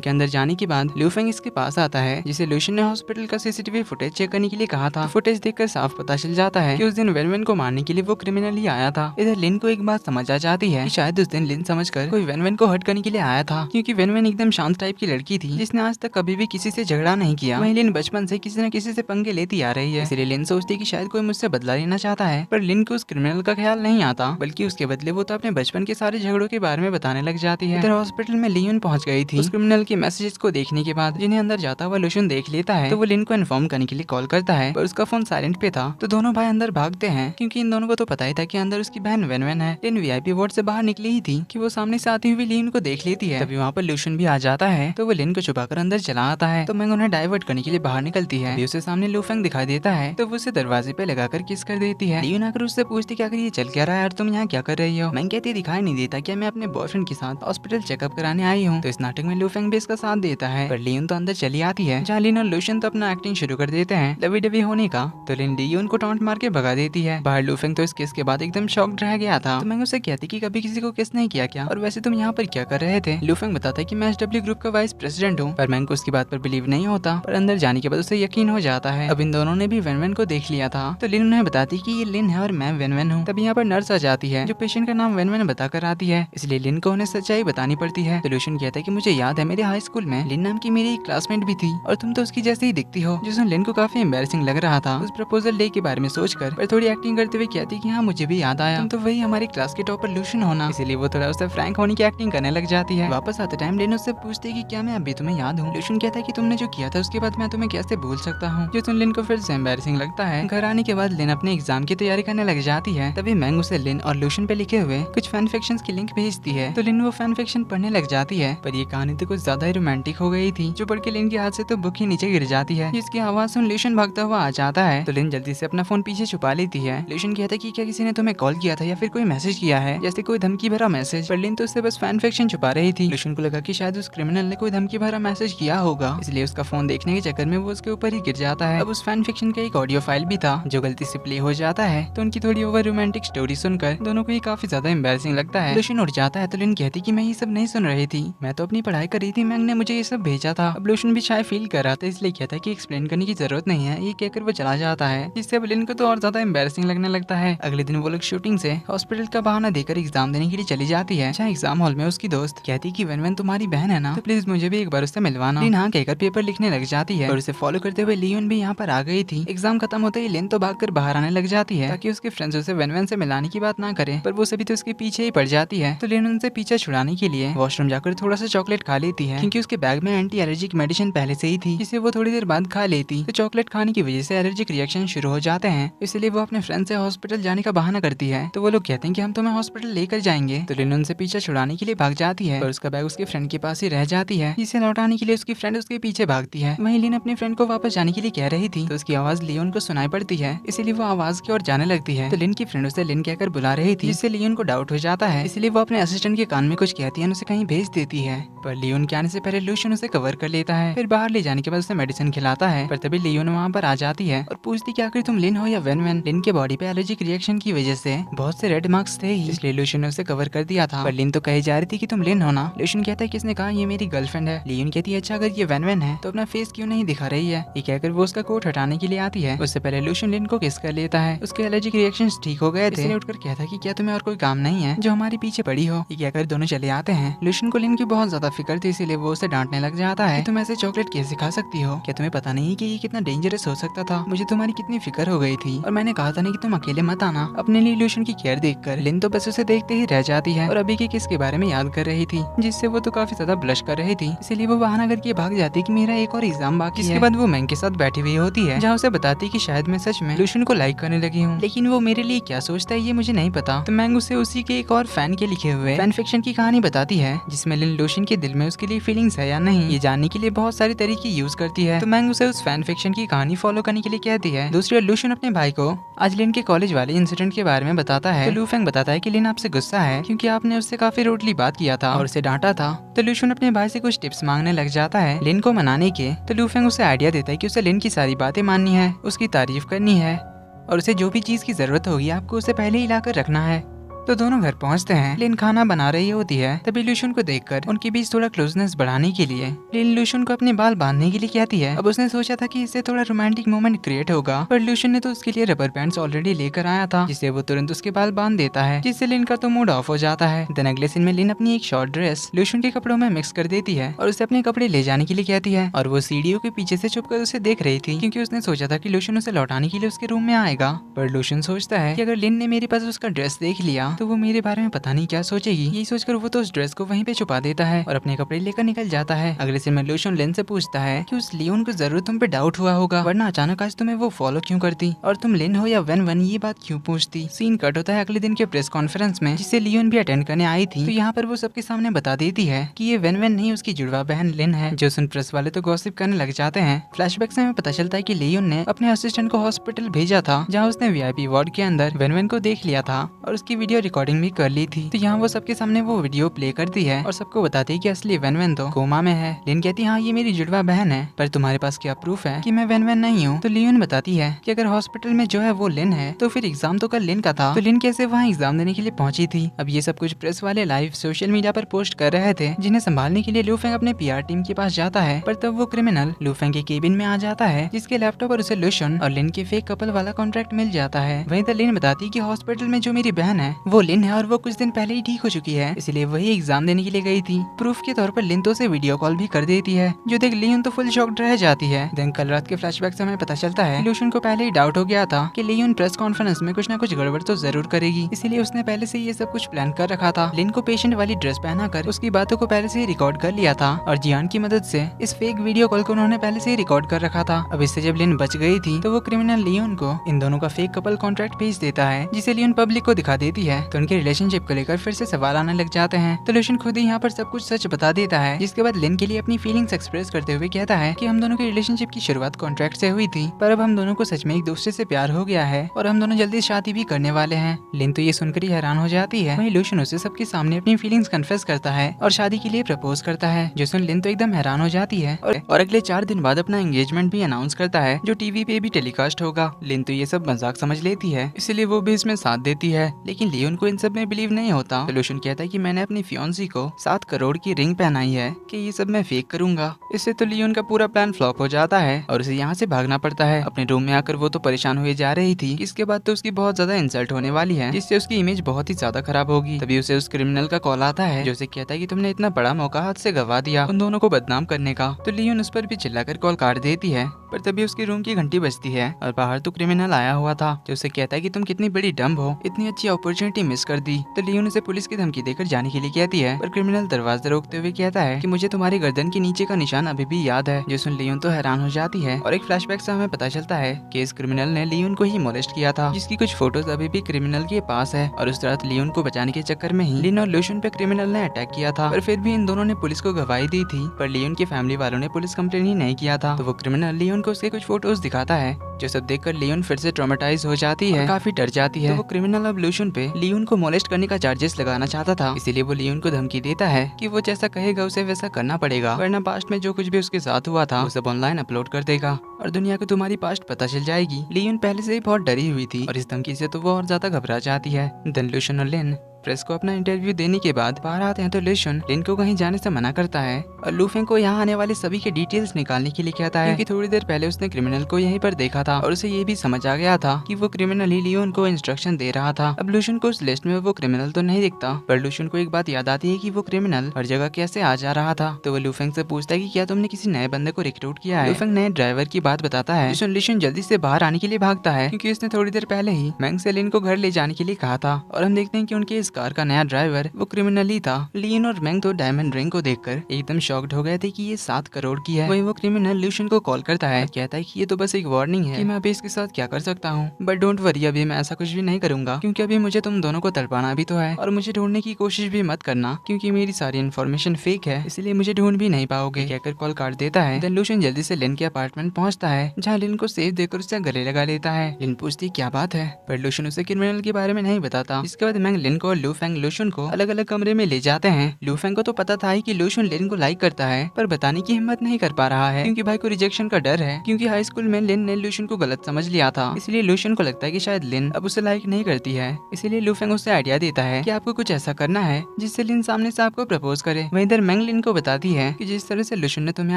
के अंदर जाने के बाद ल्यूफेंग इसके पास आता है, जिसे लुशन ने हॉस्पिटल का सीसीटीवी फुटेज चेक करने के लिए कहा था। फुटेज देखकर साफ पता चल जाता है कि उस दिन वेन को मारने के लिए वो क्रिमिनल ही आया था। इधर लिन को एक बात समझ आ जाती है कि शायद उस दिन लिन समझकर कोई वेन को हर्ट करने के लिए आया था, क्योंकि वेन एकदम शांत टाइप की लड़की थी जिसने आज तक कभी भी किसी से झगड़ा नहीं किया। वहीं लिन बचपन से किसी न किसी से पंगे लेती आ रही है, इसलिए लिन सोचती है कि शायद कोई मुझसे बदला लेना चाहता है। पर लिन को उस क्रिमिनल का ख्याल नहीं आता, बल्कि उसके बदले वो तो अपने बचपन के सारे झगड़ों के बारे में बताने लग जाती है। इधर हॉस्पिटल में लियोन पहुंच गई थी। उस क्रिमिनल के मैसेजेस को देखने के बाद जिन्हें अंदर जाता हुआ लुशन देख लेता है, तो वो लिन को इन्फॉर्म करने के लिए कॉल करता है, पर उसका फोन साइलेंट पे था। तो दोनों भाई अंदर भागते हैं, क्योंकि इन दोनों को तो पता ही था कि अंदर उसकी बहन वेन है। लिन वीआईपी वार्ड से बाहर निकली ही थी कि वो सामने से आती हुई लिन को देख लेती है। तभी वहाँ पर लुशन भी आ जाता है, तो वो लिन को छुपाकर अंदर चला आता है। तो मैंग उन्हें डाइवर्ट करने के लिए बाहर निकलती है। उसे सामने लुफेंग दिखाई देता है, तो वो उसे दरवाजे पे लगाकर किस कर देती है। लियोन आकर उससे पूछती कि आखिर ये चल क्या रहा है और तुम यहाँ क्या कर रही हो। मैंग कहती दिखाई नहीं देता क्या मैं अपने बॉयफ्रेंड के साथ हॉस्पिटल चेकअप कराने आई हूँ। तो इस नाटक में लुफेंग भी इसका साथ देता है, पर लियोन तो अंदर चली आती है, जहाँ लिन और लुशन तो अपना एक्टिंग शुरू कर देते हैं लवी डवी होने का। तो लिन लियोन को टॉन्ट मार के भगा देती है। बाहर लुफेंग तो इस केस के बाद एकदम शॉक्ड रह गया था। तो मैं उसे कहती कि कभी किसी को किस नहीं किया क्या, और वैसे तुम यहाँ पर क्या कर रहे थे। लुफेंग बताता है कि मैं एसडब्ल्यू ग्रुप का वाइस प्रेसिडेंट हूँ, पर मैंग को उसकी बात पर बिलीव नहीं होता, पर अंदर जाने के बाद उसे यकीन हो जाता है। अब इन दोनों ने भी वेन को देख लिया था। तो लिन उन्हें बताती कि ये लिन है और मैं वेन हूँ। तभी यहाँ पर नर्स आ जाती है, जो पेशेंट का नाम वेन बताकर आती है, इसलिए लिन को उन्हें सच्चाई बतानी पड़ती है। तो लुशन कहता है कि मुझे याद है मेरे हाई स्कूल में लिन नाम की मेरी एक क्लासमेट भी थी और तुम तो उसकी जैसे ही दिखती हो। जिसमें लिन को काफी एम्बैरेसिंग लग रहा था उस प्रपोजल डे के बारे में सोचकर, पर थोड़ी एक्टिंग करते हुए कहती कि हाँ मुझे भी याद आया, तुम तो वही हमारी क्लास के टॉपर लुशन होना। इसीलिए वो थोड़ा उससे फ्रैंक होने की एक्टिंग करने लग जाती है। वापस आते टाइम लिन उससे पूछती है कि क्या मैं अभी तुम्हें याद हूँ। लुशन कहता है कि तुमने जो किया था उसके बाद मैं तुम्हें कैसे भूल सकता हूँ। जो सुन लिन को फिर से एम्बैरेसिंग लगता है। घर आने के बाद लिन अपने एग्जाम की तैयारी करने लग जाती है। तभी मैंग उसे लिन और लुशन पे लिखे हुए कुछ फैन फिक्शंस की लिंक भेजती है। तो लिन वो फैन फिक्शन पढ़ने लग जाती है, पर ये कहानी तो कुछ ज्यादा ही रोमांटिक हो गई थी, जो पढ़ के लिन के हाथ से तो बुक ही नीचे गिर जाती है। जिसकी आवाज सुन लुशन भागता हुआ आ जाता है। तो लिन जल्दी से अपना फोन पीछे छुपा लेती है। लुशन कहता है कि क्या किसी ने तुम्हें कॉल किया था या फिर कोई मैसेज किया है, जैसे कोई धमकी भरा मैसेज। पर लिन तो उससे बस फैन फिक्शन छुपा रही थी। लुशन को लगा कि शायद उस क्रिमिनल ने कोई धमकी भरा मैसेज किया होगा, इसलिए उसका फोन देखने के चक्कर में वो उसके ऊपर ही गिर जाता है। अब उस फैन फिक्शन का एक ऑडियो फाइल भी था जो गलती से प्ले हो जाता है। तो उनकी थोड़ी ओवर रोमांटिक स्टोरी सुनकर दोनों को ही काफी ज्यादा एम्बैरेसिंग लगता है। लुशन उठ जाता है, तो लिन कहती कि मैं ये सब नहीं सुन रही थी, मैं तो अपनी पढ़ाई कर रही थी, मैंग ने मुझे ये सब भेजा था। अब लुशन भी शायद फील कर रहा था, इसलिए कहता है कि एक्सप्लेन करने की जरूरत नहीं है, ये कहकर वो चला जाता है, जिससे अब लिन को तो और ज्यादा एम्बैरेसिंग लगने लगता है। अगले दिन वो लोग शूटिंग से हॉस्पिटल का बहाना देकर एग्जाम देने के लिए चली जाती है। जहाँ एग्जाम हॉल में उसकी दोस्त कहती कि वेन तुम्हारी बहन है ना, तो प्लीज मुझे भी एक बार उससे मिलवाना। लिन हाँ कहकर पेपर लिखने लग जाती है और उसे फॉलो करते हुए लियोन भी यहाँ पर आ गई थी। एग्जाम खत्म होते ही लिन तो भागकर बाहर आने लग जाती है ताकि उसके फ्रेंड्स उसे वेन से मिलाने की बात ना करे, पर वो सभी तो उसके पीछे ही पड़ जाती है। तो लिन उनसे पीछे छुड़ाने के लिए वॉशरूम जाकर थोड़ा सा चॉकलेट खा लेती है, क्योंकि उसके बैग में एंटी एलर्जिक मेडिसिन पहले से ही थी, जिसे वो थोड़ी देर बाद खा लेती। तो चॉकलेट खाने की वजह से एलर्जिक रिएक्शन शुरू हो जाते हैं, इसलिए वो अपने फ्रेंड से हॉस्पिटल जाने का बहाना करती है। तो वो लोग कहते हैं कि हम तुम्हें हॉस्पिटल लेकर जाएंगे। तो लिन उनसे पीछे छुड़ाने के लिए भाग जाती है, पर उसका बैग उसके फ्रेंड के पास ही रह जाती है, जिसे लौटाने के लिए उसकी फ्रेंड उसके पीछे भागती है। वहीं लिन अपने फ्रेंड को वापस जाने के लिए कह रही थी तो उसकी आवाज लियोन को सुनाई पड़ती है, इसीलिए वो आवाज की ओर जाने लगती है। तो लिन की फ्रेंड उसे लिन कहकर बुला रही थी, जिससे लियोन को डाउट हो जाता है, इसलिए वो अपने असिस्टेंट के कान में कुछ कहती है और उसे कहीं भेज देती है। पर लियोन के आने से पहले लूशियन उसे कवर कर लेता है। फिर बाहर ले जाने के बाद उसे मेडिसिन खिलाता है, पर तभी लियोन वहाँ पर आ जाती है और पूछती कि आखिर तुम लिन हो या वेन वेन। लिन के बॉडी पे एलर्जिक रिएक्शन की वजह से बहुत से रेड मार्क्स थे ही, इसलिए लूशियन ने उसे कवर कर दिया था। पर लिन तो कही जा रही थी कि तुम लिन हो ना। लूशियन कहता है किसने कहा, ये मेरी गर्लफ्रेंड है। लियोन कहती है अच्छा अगर ये वेन वेन है तो अपना फेस क्यों नहीं दिखा रही है। ये कहकर वो उसका कोट हटाने के लिए आती है। उससे पहले लूशियन लिन को किस कर लेता है। उसके एलर्जिक रिएक्शंस ठीक हो गए थे, इसलिए उठकर कहता है कि क्या तुम्हें और कोई काम नहीं है जो हमारे पीछे पड़ी हो। ये कहकर दोनों चले आते हैं। लूशियन को लिन की बहुत ज्यादा फिक्र थी, इसीलिए वो उसे डांटने लग जाता है कि तुम ऐसे चॉकलेट कैसे खा सकती हो, क्या तुम्हें पता नहीं कि ये कितना डेंजरस हो सकता था। मुझे तुम्हारी कितनी फिक्र हो गई थी और मैंने कहा था ना कि तुम अकेले मत आना। अपने लिए लूशियन की केयर देखकर लिन तो बस उसे देखते ही रह जाती है और अभी के किस के बारे में याद कर रही थी, जिससे वो तो काफी ज्यादा ब्लश कर रही थी। इसीलिए वो बहाना करके भाग जाती कि मेरा एक और एग्जाम बाकी है। इसके बाद वो मैंग के साथ बैठी हुई होती है, जहाँ उसे बताती कि शायद मैं सच में लूशियन को लाइक करने लगी हूँ, लेकिन वो मेरे लिए क्या सोचता है ये मुझे नहीं पता। तो मैंग उसे उसी के एक और फैन के लिखे हुए फैन फिक्शन की कहानी बताती है, जिसमें लिन लूशियन के दिल में उसके लिए फीलिंग्स है या नहीं ये जानने के लिए बहुत सारे तरीके यूज करती है। तो मैंग उसे उस फैन फिक्शन की कहानी फॉलो करने के लिए कहती है। दूसरी ओर लूशियन अपने भाई को आज लिन के कॉलेज वाले इंसिडेंट के बारे में बताता है। तो लू फेंग बताता है कि लिन आपसे गुस्सा है क्योंकि आपने उससे काफी रूडली बात किया था और उसे डांटा था। तो लूशियन अपने भाई से कुछ टिप्स मांगने लग जाता है लिन को मनाने के। तो लू फेंग उसे आइडिया देता है कि उसे लिन की सारी बातें माननी है, उसकी तारीफ करनी है और उसे जो भी चीज की जरूरत होगी आपको उसे पहले ही लाकर रखना है। तो दोनों घर पहुंचते हैं। लिन खाना बना रही होती है, तभी लूशियन को देखकर उनके बीच थोड़ा क्लोजनेस बढ़ाने के लिए लिन लूशियन को अपने बाल बांधने के लिए कहती है। अब उसने सोचा था कि इससे थोड़ा रोमांटिक मोमेंट क्रिएट होगा, पर लूशियन ने तो उसके लिए रबर बैंड्स ऑलरेडी लेकर आया था, जिससे वो तुरंत उसके बाल बांध देता है, जिससे लिन का तो मूड ऑफ हो जाता है। देन अगले सीन में लिन अपनी एक शॉर्ट ड्रेस लूशियन के कपड़ों में मिक्स कर देती है और उसे अपने कपड़े ले जाने के लिए कहती है। और वो सीढ़ियों के पीछे से छुपकर उसे देख रही थी, क्योंकि उसने सोचा था कि लूशियन उसे लौटाने के लिए उसके रूम में आएगा। पर लूशियन सोचता है कि अगर लिन ने मेरे पास उसका ड्रेस देख लिया तो वो मेरे बारे में पता नहीं क्या सोचेगी। यही सोचकर वो तो उस ड्रेस को वहीं पे छुपा देता है और अपने कपड़े लेकर निकल जाता है। अगले सीन में लूशियन लिन से पूछता है कि उस लियोन को जरूर तुम पे डाउट हुआ होगा, वरना अचानक आज तुम्हें वो फॉलो क्यों करती और तुम लिन हो या वेन वन ये बात क्यों पूछती। सीन कट होता है अगले दिन के प्रेस कॉन्फ्रेंस में, जिसे लियोन भी अटेंड करने आई थी। तो यहाँ पर वो सबके सामने बता देती है कि ये वेन वेन नहीं उसकी जुड़वा बहन लिन है। जो सुन प्रेस वाले तो गॉसिप करने लग जाते हैं। फ्लैशबैक से हमें पता चलता है कि लियोन ने अपने असिस्टेंट को हॉस्पिटल भेजा था, जहाँ उसने वीआईपी वार्ड के अंदर वेन वेन को देख लिया था और उसकी वीडियो रिकॉर्डिंग भी कर ली थी। तो यहाँ वो सबके सामने वो वीडियो प्ले करती है और सबको बताती है कि असली वेन वेन तो कोमा में है। लिन कहती है हाँ ये मेरी जुड़वा बहन है, पर तुम्हारे पास क्या प्रूफ है कि मैं वेन वेन नहीं हूँ। तो लियोन बताती है कि अगर हॉस्पिटल में जो है वो लिन है तो फिर एग्जाम तो कल लिन का था, तो लिन कैसे वहाँ एग्जाम देने के लिए पहुंची थी। अब ये सब कुछ प्रेस वाले लाइव सोशल मीडिया पर पोस्ट कर रहे थे, जिन्हें संभालने के लिए लू फेंग अपने पीआर टीम के पास जाता है। पर तब वो क्रिमिनल लू फेंग के केबिन में आ जाता है, जिसके लैपटॉप पर उसे लूशियन और लिन के फेक कपल वाला कॉन्ट्रैक्ट मिल जाता है। वहीं तो लिन बताती है कि हॉस्पिटल में जो मेरी बहन है वो लिन है और वो कुछ दिन पहले ही ठीक हो चुकी है, इसलिए वही एग्जाम देने के लिए गई थी। प्रूफ के तौर पर लिन तो उसे वीडियो कॉल भी कर देती है, जो देख लियोन तो फुल शॉक्ड रह जाती है। देन कल रात के फ्लैशबैक से हमें पता चलता है लूशियन को पहले ही डाउट हो गया था कि लियोन प्रेस कॉन्फ्रेंस में कुछ ना कुछ गड़बड़ तो जरूर करेगी, इसीलिए उसने पहले से ये सब कुछ प्लान कर रखा था। लिन को पेशेंट वाली ड्रेस पहनाकर उसकी बातों को पहले से ही रिकॉर्ड कर लिया था और जियान की मदद से इस फेक वीडियो कॉल को उन्होंने पहले से ही रिकॉर्ड कर रखा था। अब इससे जब लिन बच गई थी तो वो क्रिमिनल लियोन को इन दोनों का फेक कपल कॉन्ट्रैक्ट भेज देता है, जिसे लियोन पब्लिक को दिखा देती है। तो उनके रिलेशनशिप को लेकर फिर से सवाल आने लग जाते हैं। तो लूशियन खुद ही यहाँ पर सब कुछ सच बता देता है, जिसके बाद लिन के लिए अपनी फीलिंग्स एक्सप्रेस करते हुए कहता है कि हम दोनों की रिलेशनशिप की शुरुआत कॉन्ट्रैक्ट से हुई थी, पर अब हम दोनों को सच में एक दूसरे से प्यार हो गया है और हम दोनों जल्दी शादी भी करने वाले हैं। लिन तो ये सुनकर ही हैरान हो जाती है। वहीं लूशियन उसे सबके सामने अपनी फीलिंग्स कन्फेस करता है और शादी के लिए प्रपोज करता है, जो सुन लिन तो एकदम हैरान हो जाती है और अगले 4 दिन बाद अपना एंगेजमेंट भी अनाउंस करता है, जो टीवी पे भी टेलीकास्ट होगा। लिन तो ये सब मजाक समझ लेती है, इसलिए वो भी इसमें साथ देती है, लेकिन लियोन को इन सब में बिलीव नहीं होता। तो लूशियन कहता है कि मैंने अपनी फियांसी को 7 करोड़ की रिंग पहनाई है कि ये सब मैं फेक करूंगा। इससे तो लियोन का पूरा प्लान फ्लॉप हो जाता है और उसे यहाँ से भागना पड़ता है। अपने रूम में आकर वो तो परेशान हुए जा रही थी, इसके बाद तो उसकी बहुत ज्यादा इंसल्ट होने वाली है, जिससे उसकी इमेज बहुत ही ज्यादा खराब होगी। तभी उसे उस क्रिमिनल का कॉल आता है, जो उसे कहता है कि तुमने इतना बड़ा मौका हाथ से गवा दिया उन दोनों को बदनाम करने का। तो लियोन उस पर भी चिल्लाकर कॉल काट देती है। पर तभी उसके रूम की घंटी बजती है और बाहर तो क्रिमिनल आया हुआ था, जो उसे कहता है कि तुम कितनी बड़ी डम्ब हो, इतनी अच्छी अपॉर्चुनिटी मिस कर दी। तो लियोन उसे पुलिस की धमकी देकर जाने के लिए कहती है, पर क्रिमिनल दरवाजा रोकते हुए कहता है कि मुझे तुम्हारी गर्दन के नीचे का निशान अभी भी याद है। जो सुन लियोन तो हैरान हो जाती है और एक फ्लैशबैक से हमें पता चलता है कि इस क्रिमिनल ने लियोन को ही मोलेस्ट किया था, जिसकी कुछ फोटोज अभी भी क्रिमिनल के पास है। और उस रात लियोन को बचाने के चक्कर में ही लिन और लूशन पे क्रिमिनल ने अटैक किया था, पर फिर भी इन दोनों ने पुलिस को गवाही दी थी। पर लियोन की फैमिली वालों ने पुलिस कंप्लेन ही नहीं किया था। तो वो क्रिमिनल लियोन को उसके कुछ फोटोज दिखाता है, जो सब देखकर लियोन फिर से ट्रॉमेटाइज हो जाती है, काफी डर जाती है। तो वो क्रिमिनल अब लूशन पे लियोन को मोलेस्ट करने का चार्जेस लगाना चाहता था, इसीलिए वो लियोन को धमकी देता है कि वो जैसा कहेगा उसे वैसा करना पड़ेगा, वरना पास्ट में जो कुछ भी उसके साथ हुआ था वो सब ऑनलाइन अपलोड कर देगा और दुनिया को तुम्हारी पास्ट पता चल जाएगी। लियोन पहले से ही बहुत डरी हुई थी और इस धमकी से तो वो और ज्यादा घबरा जाती है। देन लूशन और लिन प्रेस को अपना इंटरव्यू देने के बाद बाहर आते हैं तो लूशन लिन को कहीं जाने से मना करता है और लूफेंग को यहाँ आने वाले सभी के डिटेल्स निकालने के लिए कहता है, क्योंकि थोड़ी देर पहले उसने क्रिमिनल को यहीं पर देखा था और उसे ये भी समझ आ गया था कि वो क्रिमिनल ही लियोन को इंस्ट्रक्शन दे रहा था। अब लूशन को उस लिस्ट में वो क्रिमिनल तो नहीं दिखता, पर लूशन को एक बात याद आती है कि वो क्रिमिनल हर जगह कैसे आ जा रहा था। तो वो लूफेंग से पूछता है कि क्या तुमने किसी नए बंदे को रिक्रूट किया है। लूफेंग नए ड्राइवर की बात बताता है। लूशन जल्दी से बाहर आने के लिए भागता है, क्योंकि उसने थोड़ी देर पहले ही मैंग से लिन को घर ले जाने के लिए कहा था। और हम देखते हैं कि उनके इस कार का नया ड्राइवर वो क्रिमिनल ही था। लिन और मैंग तो डायमंड रिंग को देखकर एकदम शॉक्ड हो गए थे कि ये 7 करोड़ की है। वहीं वो क्रिमिनल लूशन को कॉल करता है, कहता है कि ये तो बस एक वार्निंग है कि मैं अभी इसके साथ क्या कर सकता हूँ, बट डोंट वरी, अभी मैं ऐसा कुछ भी नहीं करूंगा, क्योंकि अभी मुझे तुम दोनों को तड़पाना भी तो है और मुझे ढूंढने की कोशिश भी मत करना, क्योंकि मेरी सारी इन्फॉर्मेशन फेक है, इसलिए मुझे ढूंढ भी नहीं पाओगे, कहकर कॉल काट देता है। देन लूशन जल्दी से लिन के अपार्टमेंट पहुंचता है, जहाँ लिन को सेफ देकर उससे गले लगा लेता है। लिन पूछती क्या बात है, पर लूशन उसे क्रिमिनल के बारे में नहीं बताता। इसके बाद मैंग लिन को और लूफेंग लूशन को अलग अलग कमरे में ले जाते हैं। लूफेंग को तो पता था ही कि लूशन लिन को लाइक करता है, पर बताने की हिम्मत नहीं कर पा रहा है, क्योंकि भाई को रिजेक्शन का डर है, क्योंकि हाई स्कूल में लिन ने लूशन को गलत समझ लिया था। इसलिए लूशन को लगता है कि शायद लिन अब उसे लाइक नहीं करती है, इसलिए लूफेंग उसे आइडिया देता है कि आपको कुछ ऐसा करना है जिससे लिन सामने से आपको प्रपोज करे। वहीं इधर मैंग लिन को बताती है कि जिस तरह से लूशन ने तुम्हें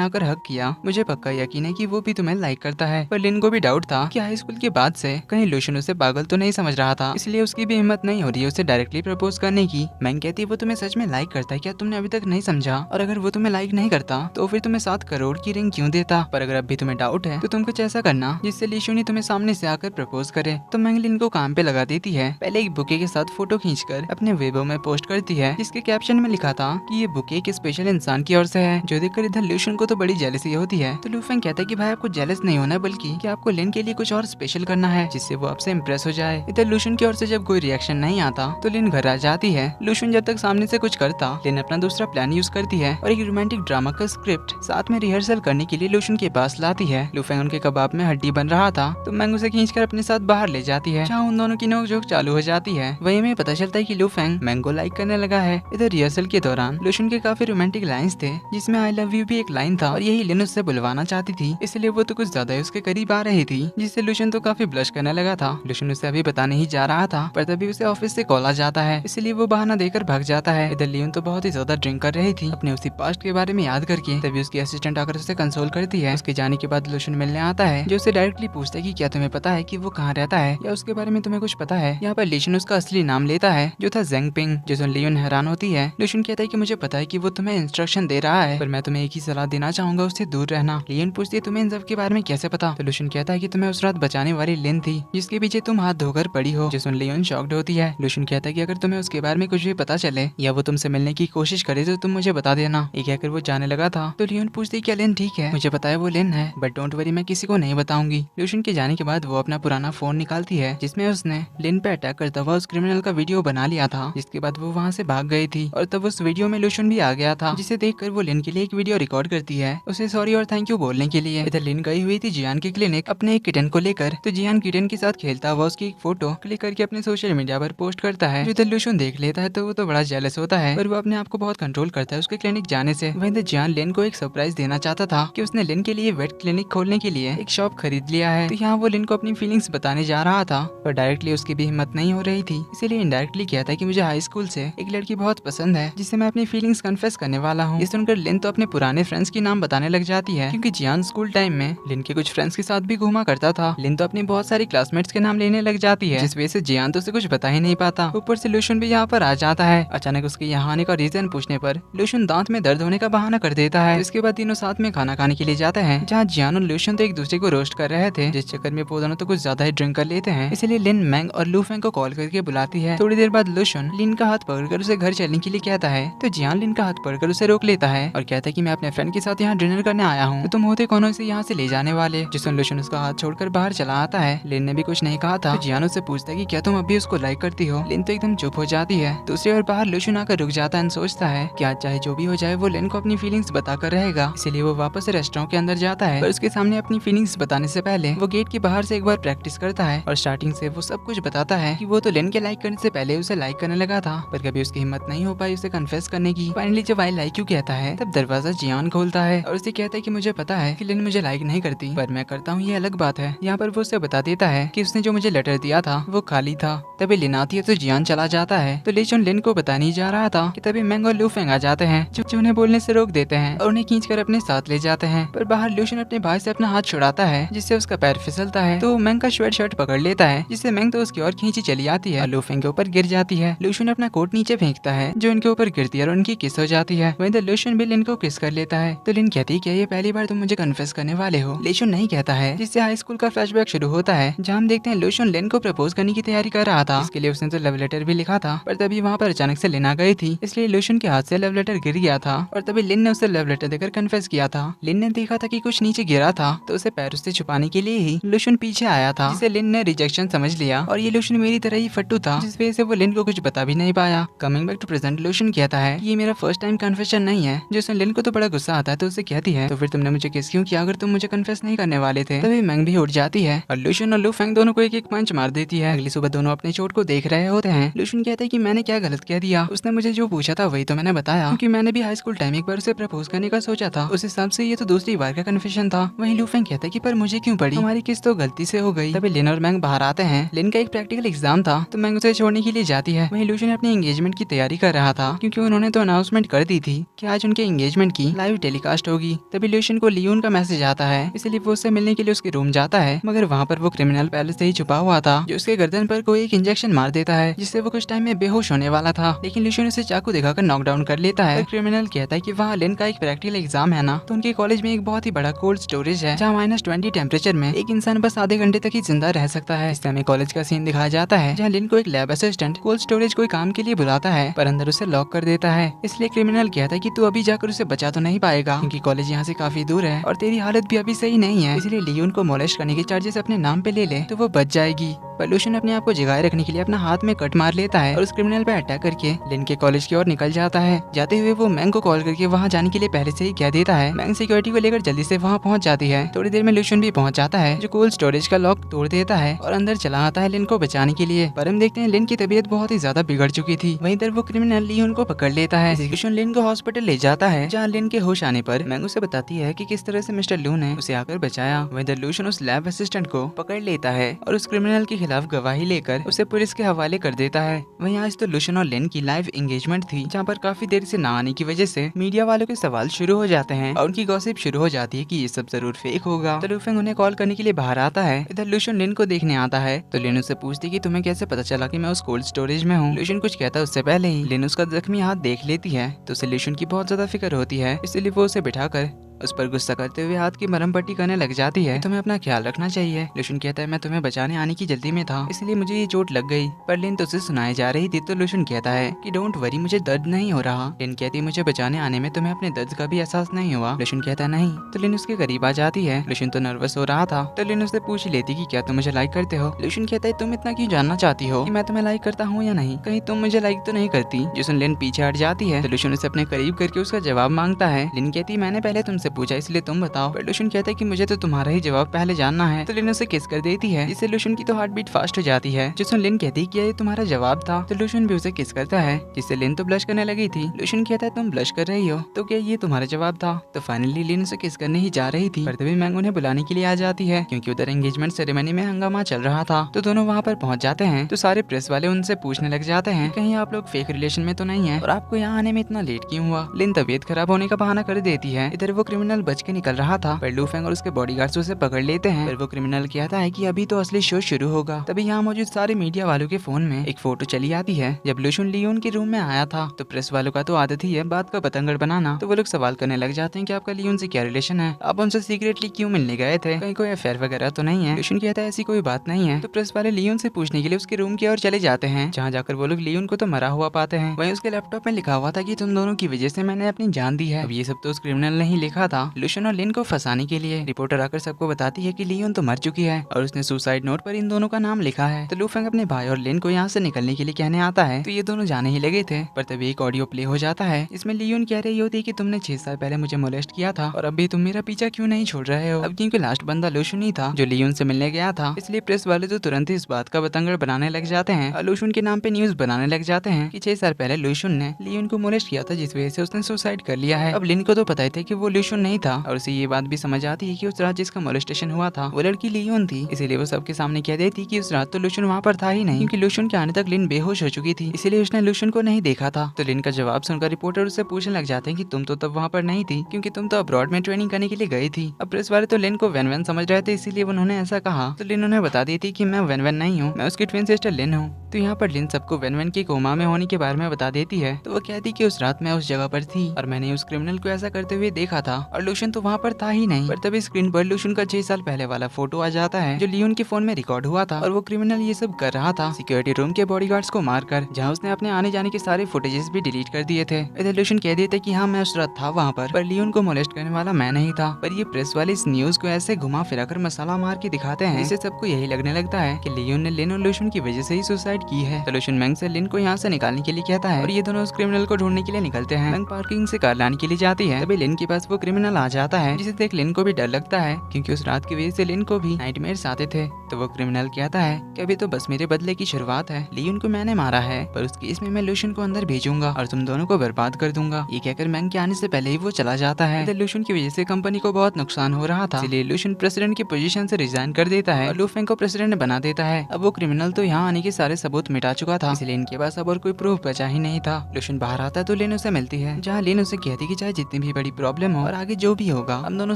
आकर हक किया, मुझे पक्का यकीन है कि वो भी तुम्हें लाइक करता है। पर लिन को भी डाउट था कि हाई स्कूल के बाद से कहीं लूशन उसे पागल तो नहीं समझ रहा था, इसलिए उसकी भी हिम्मत नहीं हो रही है उसे डायरेक्टली प्रपोज करने की। मैंग कहती है वो तुम्हें सच में लाइक करता है क्या, तुमने अभी तक नहीं समझा, और अगर वो तुम्हें लाइक नहीं करता तो फिर तुम्हें 7 करोड़ की रिंग क्यों देता। पर अगर अब भी तुम्हें डाउट है तो तुम कुछ ऐसा करना जिससे लूशन तुम्हें सामने से आकर प्रपोज करे। तो मैंग लिन को काम पे लगा देती है। पहले एक बुके के साथ फोटो खींचकर अपने वेबो में पोस्ट करती है, जिसके कैप्शन में लिखा था कि ये बुके एक स्पेशल इंसान की ओर से है, जो देखकर इधर लूशन को तो बड़ी जेलसी होती है। तो लूफेंग कहता है कि भाई आपको जेलस नहीं होना, बल्कि कि आपको लिन के लिए कुछ और स्पेशल करना है जिससे वो आपसे इम्प्रेस हो जाए। इधर लूशन की ओर से जब कोई रिएक्शन नहीं आता तो लिन घर आ जाती है। लूशन जब तक सामने से कुछ करता, लिन अपना दूसरा प्लान यूज करती है और एक रोमांटिक ड्रामा का स्क्रिप्ट साथ में रिहर्सल करने के लिए लूशन के पास लाती है। लूफेंग उनके कबाब में हड्डी बन रहा था, तो मैंग उसे खींचकर अपने साथ बाहर ले जाती है, जहाँ उन दोनों की नोकझोंक चालू हो जाती है। वहीं हमें पता चलता है कि लूफेंग मैंग को लाइक करने लगा है। इधर रिहर्सल के दौरान लूशन के काफी रोमांटिक लाइन्स थे, जिसमें आई लव यू भी एक लाइन था, और यही लिन उससे बुलवाना चाहती थी, इसलिए वो तो कुछ ज्यादा ही उसके करीब आ रही थी, जिससे लूशन तो काफी ब्लश करने लगा था। लूशन उसे अभी बताने ही जा रहा था, पर तभी उसे ऑफिस से कॉल आ जाता है, इसलिए वो बहाना देकर भाग जाता है। इधर लियोन तो बहुत ही ज्यादा ड्रिंक कर रही थी, अपने उसी पास्ट के बारे में याद करके। तभी उसकी असिस्टेंट आकर उसे कंसोल करती है। उसके जाने के बाद लूशन मिलने आता है, जो उसे डायरेक्टली पूछता है कि क्या तुम्हें पता है कि वो कहाँ रहता है, या उसके बारे में तुम्हें कुछ पता है। यहाँ पर लूशन उसका असली नाम लेता है, जो था जेंगपिंग, जिसमें लियोन हैरान होती है। लूशन कहता है कि मुझे पता है कि वो तुम्हें इंस्ट्रक्शन दे रहा है, पर मैं तुम्हें एक ही सलाह देना चाहूंगा, उससे दूर रहना। लियोन पूछती है तुम्हें इन सब के बारे में कैसे पता। तो लूशन कहता है कि तुम्हें उस रात बचाने वाली लिन थी, जिसके पीछे तुम हाथ धोकर पड़ी हो। जिसमें लियोन शॉक्ड होती है। लूशन कहता है कि अगर तुम्हें उसके बारे में कुछ भी पता चले या वो तुमसे मिलने की कोशिश करे तो तुम मुझे बता देना। ये कहकर वो जाने लगा था। तो लियोन पूछती है क्या लिन ठीक है, मुझे पता है वो लिन है, बट डोंट वरी, मैं किसी को नहीं बताऊंगी। लूशन के जाने के बाद वो अपना पुराना फोन निकालती है, जिसमें उसने लिन पे अटैक करता हुआ उस क्रिमिनल का वीडियो बना लिया था, जिसके बाद वो वहाँ से भाग गई थी। और तब उस वीडियो में लूशन भी आ गया था, जिसे देखकर वो लिन के लिए एक वीडियो रिकॉर्ड करती है, उसे सॉरी और थैंक यू बोलने के लिए। इधर लिन गई हुई थी जियान के क्लिनिक अपने एक किटन को लेकर, तो जियान किटन के साथ खेलता हुआ उसकी एक फोटो क्लिक करके अपने सोशल मीडिया पर पोस्ट करता है। इधर लूशन देख लेता है तो वो तो बड़ा जेलस होता है, पर वो अपने आप को बहुत कंट्रोल करता है उसके क्लिनिक जाने से। वहीं जियान लिन को एक सरप्राइज देना चाहता था कि उसने लिन के लिए वेट क्लिनिक खोलने के लिए एक शॉप खरीद लिया है। तो यहाँ वो लिन को अपनी फीलिंग्स बताने जा रहा था, पर डायरेक्टली उसकी भी हिम्मत नहीं हो रही थी, इसीलिए इनडायरेक्टली कहता है कि मुझे हाई स्कूल से एक लड़की बहुत पसंद है, जिसे मैं अपनी फीलिंग्स कन्फेस करने वाला हूँ। ये सुनकर लिन तो अपने पुराने फ्रेंड्स की नाम बताने लग जाती है, क्योंकि जियान स्कूल टाइम में में लिन के कुछ फ्रेंड्स के साथ भी घूमा करता था। लिन तो अपनी बहुत सारी क्लासमेट्स के नाम लेने लग जाती है, जिस वजह से जियान तो उसे कुछ बता ही नहीं पाता। ऊपर से लूशन भी यहाँ पर आ जाता है। अचानक उसके यहाँ आने का रीजन पूछने पर लूशन दांत में दर्द होने का बहाना कर देता है। इसके बाद तीनों साथ में खाना खाने के लिए जाते हैं, जहाँ जियान और लूशन तो एक दूसरे को रोस्ट कर रहे थे, जिस चक्कर में वो दोनों तो कुछ ज्यादा ही ड्रिंक कर लेते हैं। इसलिए लिन मैंग और लू फेंग को कॉल करके बुलाती है। थोड़ी देर बाद लूशन लिन का हाथ पकड़कर उसे घर चलने के लिए कहता है, तो जियान लिन का हाथ पकड़कर उसे रोक लेता है और कहता है कि मैं अपने फ्रेंड के साथ यहाँ डिनर करने आया हूँ, तो तुम होते कौन से यहाँ से ले जाने वाले। जिसमें लूशन उसका हाथ छोड़कर बाहर चला आता है। लिन ने भी कुछ नहीं कहा था, तो जियान उससे पूछता है कि क्या तुम अभी उसको लाइक करती हो। लिन तो एकदम चुप हो जाती है। दूसरी ओर बाहर लूशन आकर रुक जाता है, सोचता है कि आज चाहे जो भी हो जाए वो लिन को अपनी फीलिंग्स बताकर रहेगा। इसीलिए वो वापस रेस्टोरेंट के अंदर जाता है, पर उसके सामने अपनी फीलिंग्स बताने से पहले वो गेट के बाहर से एक बार प्रैक्टिस करता है और स्टार्टिंग से वो सब कुछ बताता है कि वो तो लिन के लाइक करने से पहले उसे लाइक करने लगा था, पर कभी उसकी हिम्मत नहीं हो पाई उसे कन्फेस करने की। फाइनली जब आई लाइक यू कहता है, तब दरवाजा जियान खोलता है और उसे कहता है कि मुझे पता है कि लिन मुझे लाइक नहीं करती, पर मैं करता हूँ ये अलग बात है। यहाँ पर वो उसे बता देता है कि उसने जो मुझे लेटर दिया था वो खाली था। तभी लिन आती है तो जियान चला जाता है, तो लेचन लिन को बता नहीं जा रहा था कि तभी मैंग और लू फेंग आ जाते हैं, जो उन्हें बोलने से रोक देते हैं और उन्हें खींचकर अपने साथ ले जाते हैं। पर बाहर लूशन अपने भाई से अपना हाथ छुड़ाता है, जिससे उसका पैर फिसलता है, तो मैंग का स्वेट शर्ट पकड़ लेता है, जिससे मैंग तो उसकी ओर खींची चली आती है और लू फेंग के ऊपर गिर जाती है। लूशन अपना कोट नीचे फेंकता है, जो इनके ऊपर गिरती है और उनकी किस हो जाती है। वहीं लूशन भी लिन को किस कर लेता है, तो लिन कहती है क्या ये पहली बार तुम मुझे कन्फेस करने वाले हो। लूशन नहीं कहता है, जिससे हाई स्कूल का फ्लैशबैक शुरू होता है, जहाँ हम देखते हैं लूशन लिन को प्रपोज करने की तैयारी कर रहा था। इसके लिए उसने तो लव लेटर भी लिखा था, पर तभी वहाँ पर अचानक से लिन आ गई थी, इसलिए लूशन के हाथ से लव लेटर गिर गया था और तभी लिन ने उसे लव लेटर देकर कन्फेस किया था। लिन ने देखा था कि कुछ नीचे गिरा था, तो उसे पैरों से छुपाने के लिए ही लूशन पीछे आया था, जिसे लिन ने रिजेक्शन समझ लिया और ये लूशन मेरी तरह ही फट्टू था, जिस वजह से वो लिन को कुछ बता भी नहीं पाया। कमिंग बैक टू प्रेजेंट, लूशन कहता है कि ये मेरा फर्स्ट टाइम कन्फेशन नहीं है, जिसमें लिन को तो बड़ा गुस्सा आता है, तो उसे कहती है तो फिर तुमने मुझे किस क्यों किया अगर तुम मुझे कन्फेस नहीं करने वाले थे। तभी मैंग भी उठ जाती है और लूशन और लू फेंग दोनों को एक एक पंच मार देती है। अगली सुबह दोनों अपने चोट को देख रहे होते हैं। लूशन कहता है कि मैंने क्या गलत कह दिया, उसने मुझे जो पूछा था वही तो मैंने बताया, क्योंकि मैंने भी हाई स्कूल टाइम एक बार उसे प्रपोज करने का सोचा था, उस हिसाब से ये तो दूसरी बार का कन्फेशन था। वहीं लू फेंग कहता है कि पर मुझे क्यों पड़ी, हमारी किस तो गलती से हो गई। तभी लिन और मैंग बाहर आते हैं। लिन का एक प्रैक्टिकल एग्जाम था, तो मैंग उसे छोड़ने के लिए जाती है। वहीं लूशन अपनी एंगेजमेंट की तैयारी कर रहा था, क्योंकि उन्होंने तो अनाउंसमेंट कर दी थी कि आज उनके एंगेजमेंट की लाइव टेलीकास्ट होगी। तभी लूशन को लियोन का मैसेज आता है, इसलिए वो उससे मिलने के लिए उसके रूम जाता है, मगर वहाँ पर वो क्रिमिनल पहले से ही छुपा हुआ था, जो उसके गर्दन पर कोई एक इंजेक्शन मार देता है, जिससे वो कुछ टाइम में बेहोश होने वाला था। लेकिन लूशन उसे चाकू दिखाकर नॉकडाउन कर लेता है। क्रिमिनल कहता है कि वहाँ लिन का एक प्रैक्टिकल एग्जाम है ना, तो उनके कॉलेज में एक बहुत ही बड़ा कोल्ड स्टोरेज है, जहाँ -20 टेम्परेचर में एक इंसान बस आधे घंटे तक ही जिंदा रह सकता है। इससे हमें कॉलेज का सीन दिखाया जाता है, जहाँ लिन को एक लैब असिस्टेंट कोल्ड स्टोरेज कोई काम के लिए बुलाता है, पर अंदर उसे लॉक कर देता है। इसलिए क्रिमिनल कहता है कि तू अभी जाकर उसे बचा तो नहीं पाएगा, क्योंकि कॉलेज यहाँ से काफी दूर है और तेरी हालत भी अभी सही नहीं है, इसलिए लियोन को मोलेस्ट करने के चार्जेस अपने नाम पे ले ले तो वो बच जाएगी। पर लूशन अपने आप को जगाए रखने के लिए अपना हाथ में कट मार लेता है और उस क्रिमिनल पे अटैक करके लिन के कॉलेज की ओर निकल जाता है। जाते हुए वो मैंग को कॉल करके वहाँ जाने के लिए पहले से ही कह देता है। मैंग सिक्योरिटी को लेकर जल्दी से वहाँ पहुँच जाती है। थोड़ी देर में लूशन भी पहुँच जाता है, जो कोल्ड स्टोरेज का लॉक तोड़ देता है और अंदर चला आता है लिन को बचाने के लिए। पर हम देखते हैं लिन की तबीयत बहुत ही ज्यादा बिगड़ चुकी थी। वहीं इधर वो क्रिमिनल लियोन को पकड़ लेता है। लूशन लिन को हॉस्पिटल ले जाता है, जहाँ लिन के होश आने पर मैंग उसे बताती है कि किस तरह से मिस्टर लू ने उसे आकर बचाया। वहीं इधर लूशन उस लैब असिस्टेंट को पकड़ लेता है और उस क्रिमिनल के खिलाफ गवाही लेकर उसे पुलिस के हवाले कर देता है। वहीं आज तो लूशन और लिन की लाइव एंगेजमेंट थी, जहाँ पर काफी देर से ना आने की वजह से मीडिया वालों के सवाल शुरू हो जाते हैं और उनकी गॉसिप शुरू हो जाती है कि ये सब जरूर फेक होगा। तो लू फेंग उन्हें कॉल करने के लिए बाहर आता है। इधर लूशन लिन को देखने आता है, तो लिन उससे पूछती कि तुम्हें कैसे पता चला कि मैं उस कोल्ड स्टोरेज में हूँ। लूशन कुछ कहता है उससे पहले ही लिन उसका जख्मी हाथ देख लेती है, तो उसे लूशन की बहुत ज्यादा फिक्र होती है, इसलिए वो उसे बिठाकर उस पर गुस्सा करते हुए हाथ की मरहम पट्टी करने लग जाती है। तुम्हें अपना ख्याल रखना चाहिए। लूशन कहता है मैं तुम्हें बचाने आने की जल्दी में था, इसलिए मुझे ये चोट लग गई। पर लिन तो उसे सुनाई जा रही थी, तो लूशन कहता है कि डोंट वरी, मुझे दर्द नहीं हो रहा। लिन कहती है मुझे बचाने आने में तुम्हें अपने दर्द का भी एहसास नहीं हुआ। लूशन कहता है नहीं, तो लिन उसके करीब आ जाती है। लूशन तो नर्वस हो रहा था, तो लिन उससे पूछ लेती कि क्या तुम मुझे लाइक करते हो। लूशन कहता है तुम इतना क्यों जानना चाहती हो कि मैं तुम्हें लाइक करता हूँ या नहीं, कहीं तुम मुझे लाइक तो नहीं करती। जिसमें लिन पीछे हट जाती है, तो लूशन उसे अपने करीब करके उसका जवाब मांगता है। लिन कहती मैंने पहले तुमसे पूछा, इसलिए तुम बताओ। पर लूशन कहता है कि मुझे तो तुम्हारा ही जवाब पहले जानना है। तो लिन उसे किस कर देती है, जिससे लूशन की तो हार्ट बीट फास्ट हो जाती है। जिसमें लिन कहती है कि ये तुम्हारा जवाब था, तो लूशन भी उसे किस करता है, जिससे लिन तो ब्लश करने लगी थी। लूशन कहता है तुम ब्लश कर रही हो, तो क्या ये तुम्हारा जवाब था। तो फाइनली लिन उसे किस करने ही जा रही थी, पर तभी मैंग उन्हें बुलाने के लिए आ जाती है, क्योंकि उधर एंगेजमेंट सेरेमनी में हंगामा चल रहा था। तो दोनों वहाँ पर पहुँच जाते हैं, तो सारे प्रेस वाले उनसे पूछने लग जाते हैं कहीं आप लोग फेक रिलेशन में तो नहीं है और आपको यहाँ आने में इतना लेट क्यों हुआ। लिन तबीयत खराब होने का बहाना कर देती है। इधर वो क्रिमिनल क्रिमिनल बच के निकल रहा था, पर लू फेंग और उसके बॉडीगार्ड्स उसे पकड़ लेते हैं। पर वो क्रिमिनल कहता है कि अभी तो असली शो शुरू होगा। तभी यहाँ मौजूद सारे मीडिया वालों के फोन में एक फोटो चली आती है जब लूशुन लियोन के रूम में आया था। तो प्रेस वालों का तो आदत ही है बात का पतंगड़ बनाना, तो वो लोग सवाल करने लग जाते हैं कि आपका लियोन से क्या रिलेशन है, आप उनसे सीक्रेटली क्यों मिलने गए थे, कहीं कोई अफेयर वगैरह तो नहीं है। लूशुन कहता है ऐसी कोई बात नहीं है। तो प्रेस वाले लियोन से पूछने के लिए उसके रूम की ओर चले जाते हैं, जहाँ जाकर वो लोग लियोन को तो मरा हुआ पाते हैं। वहीं उसके लैपटॉप में लिखा हुआ था कि तुम दोनों की वजह से मैंने अपनी जान दी है। अब ये सब तो उस क्रिमिनल ने ही लिखा था। लूशुन और लिन को फंसाने के लिए रिपोर्टर आकर सबको बताती है कि लियोन तो मर चुकी है और उसने सुसाइड नोट पर इन दोनों का नाम लिखा है। तो लू फेंग अपने भाई और लिन को यहाँ से निकलने के लिए कहने आता है, तो ये दोनों जाने ही लगे थे। पर तभी एक ऑडियो प्ले हो जाता है, इसमें लियोन कह रही होती है कि तुमने 6 साल पहले मुझे मोलेस्ट किया था और अभी तुम मेरा पीछा क्यों नहीं छोड़ रहे हो। अब क्योंकि लास्ट बंदा लूशुन ही था जो लियोन से मिलने गया था, इसलिए प्रेस वाले तो तुरंत ही इस बात का बतंगड़ बनाने लग जाते हैं और लूशुन के नाम पे न्यूज बनाने लग जाते हैं कि 6 साल पहले लूशुन ने लियोन को मोलेस्ट किया था, जिस वजह से उसने सुसाइड कर लिया है। अब लिन को तो पता ही था कि वो लूशुन नहीं था और उसे ये बात भी समझ आती है कि उस रात जिसका मोलेस्टेशन हुआ था वो लड़की लियोन थी, इसीलिए वो सबके सामने कह देती कि उस रात तो लूशुन वहाँ पर था ही नहीं, क्योंकि लूशुन के आने तक लिन बेहोश हो चुकी थी, इसीलिए उसने लूशुन को नहीं देखा था। तो लिन का जवाब सुनकर रिपोर्टर उससे पूछने लग जाते हैं कि तुम तो तब वहाँ पर नहीं थी क्योंकि तुम तो अब्रॉड में ट्रेनिंग करने के लिए गई थी। अब प्रेस वाले तो लिन को वेन वेन समझ रहे थे, इसीलिए उन्होंने ऐसा कहा। तो लिन उन्हें बता दी थी कि मैं वेन वेन नहीं हूँ, मैं उसकी ट्विन सिस्टर लिन हूँ। तो यहाँ पर लिन सबको वेन वेन की कोमा में होने के बारे में बता देती है। तो वो कहती कि उस रात मैं उस जगह पर थी और मैंने उस क्रिमिनल को ऐसा करते हुए देखा था और लूशुन तो वहाँ पर था ही नहीं। पर तभी स्क्रीन पर लूशुन का 6 साल पहले वाला फोटो आ जाता है जो लियोन के फोन में रिकॉर्ड हुआ था और वो क्रिमिनल ये सब कर रहा था सिक्योरिटी रूम के बॉडीगार्ड्स को मारकर, जहाँ उसने अपने आने जाने के सारे फुटेजेस भी डिलीट कर दिए थे। इधर लूशुन कह देते कि हाँ मैं उस रात था वहाँ पर लियोन को मोलेस्ट करने वाला मैं नहीं था। पर ये प्रेस वाले इस न्यूज को ऐसे घुमा फिरा कर मसाला मार के दिखाते हैं, इससे सबको यही लगने लगता है कि लियोन ने लिन और लूशुन की वजह से ही सुसाइड की है। तो लूशुन मैंग से लिन को यहाँ से निकालने के लिए कहता है और ये दोनों उस क्रिमिनल को ढूंढने के लिए निकलते हैं। मैंग पार्किंग से कार लाने के लिए जाती है, तभी लिन के पास वो क्रिमिनल आ जाता है, जिसे देख लिन को भी डर लगता है क्योंकि उस रात की वजह से लिन को भी नाइटमेयर्स आते थे। तो वो क्रिमिनल कहता है कि अभी तो बस मेरे बदले की शुरुआत है, लियोन को मैंने मारा है पर उस केस में मैं लूशुन को अंदर भेजूंगा और तुम दोनों को बर्बाद कर दूंगा। ये कहकर मैंग के आने से पहले ही वो चला जाता है। इधर लूशुन की वजह से कंपनी को बहुत नुकसान हो रहा था, इसलिए लूशुन प्रेसिडेंट की पोजीशन से रिजाइन कर देता है और लू फेंग को प्रेसिडेंट बना देता है। अब वो क्रिमिनल तो यहाँ आने के सारे सबूत मिटा चुका था, इसलिए इनके पास अब और कोई प्रूफ बचा ही नहीं था। लूशुन बाहर आता है तो लिन उसे मिलती है, जहाँ लिन उसे कहती कि चाहे जितनी भी बड़ी प्रॉब्लम हो और आगे जो भी होगा हम दोनों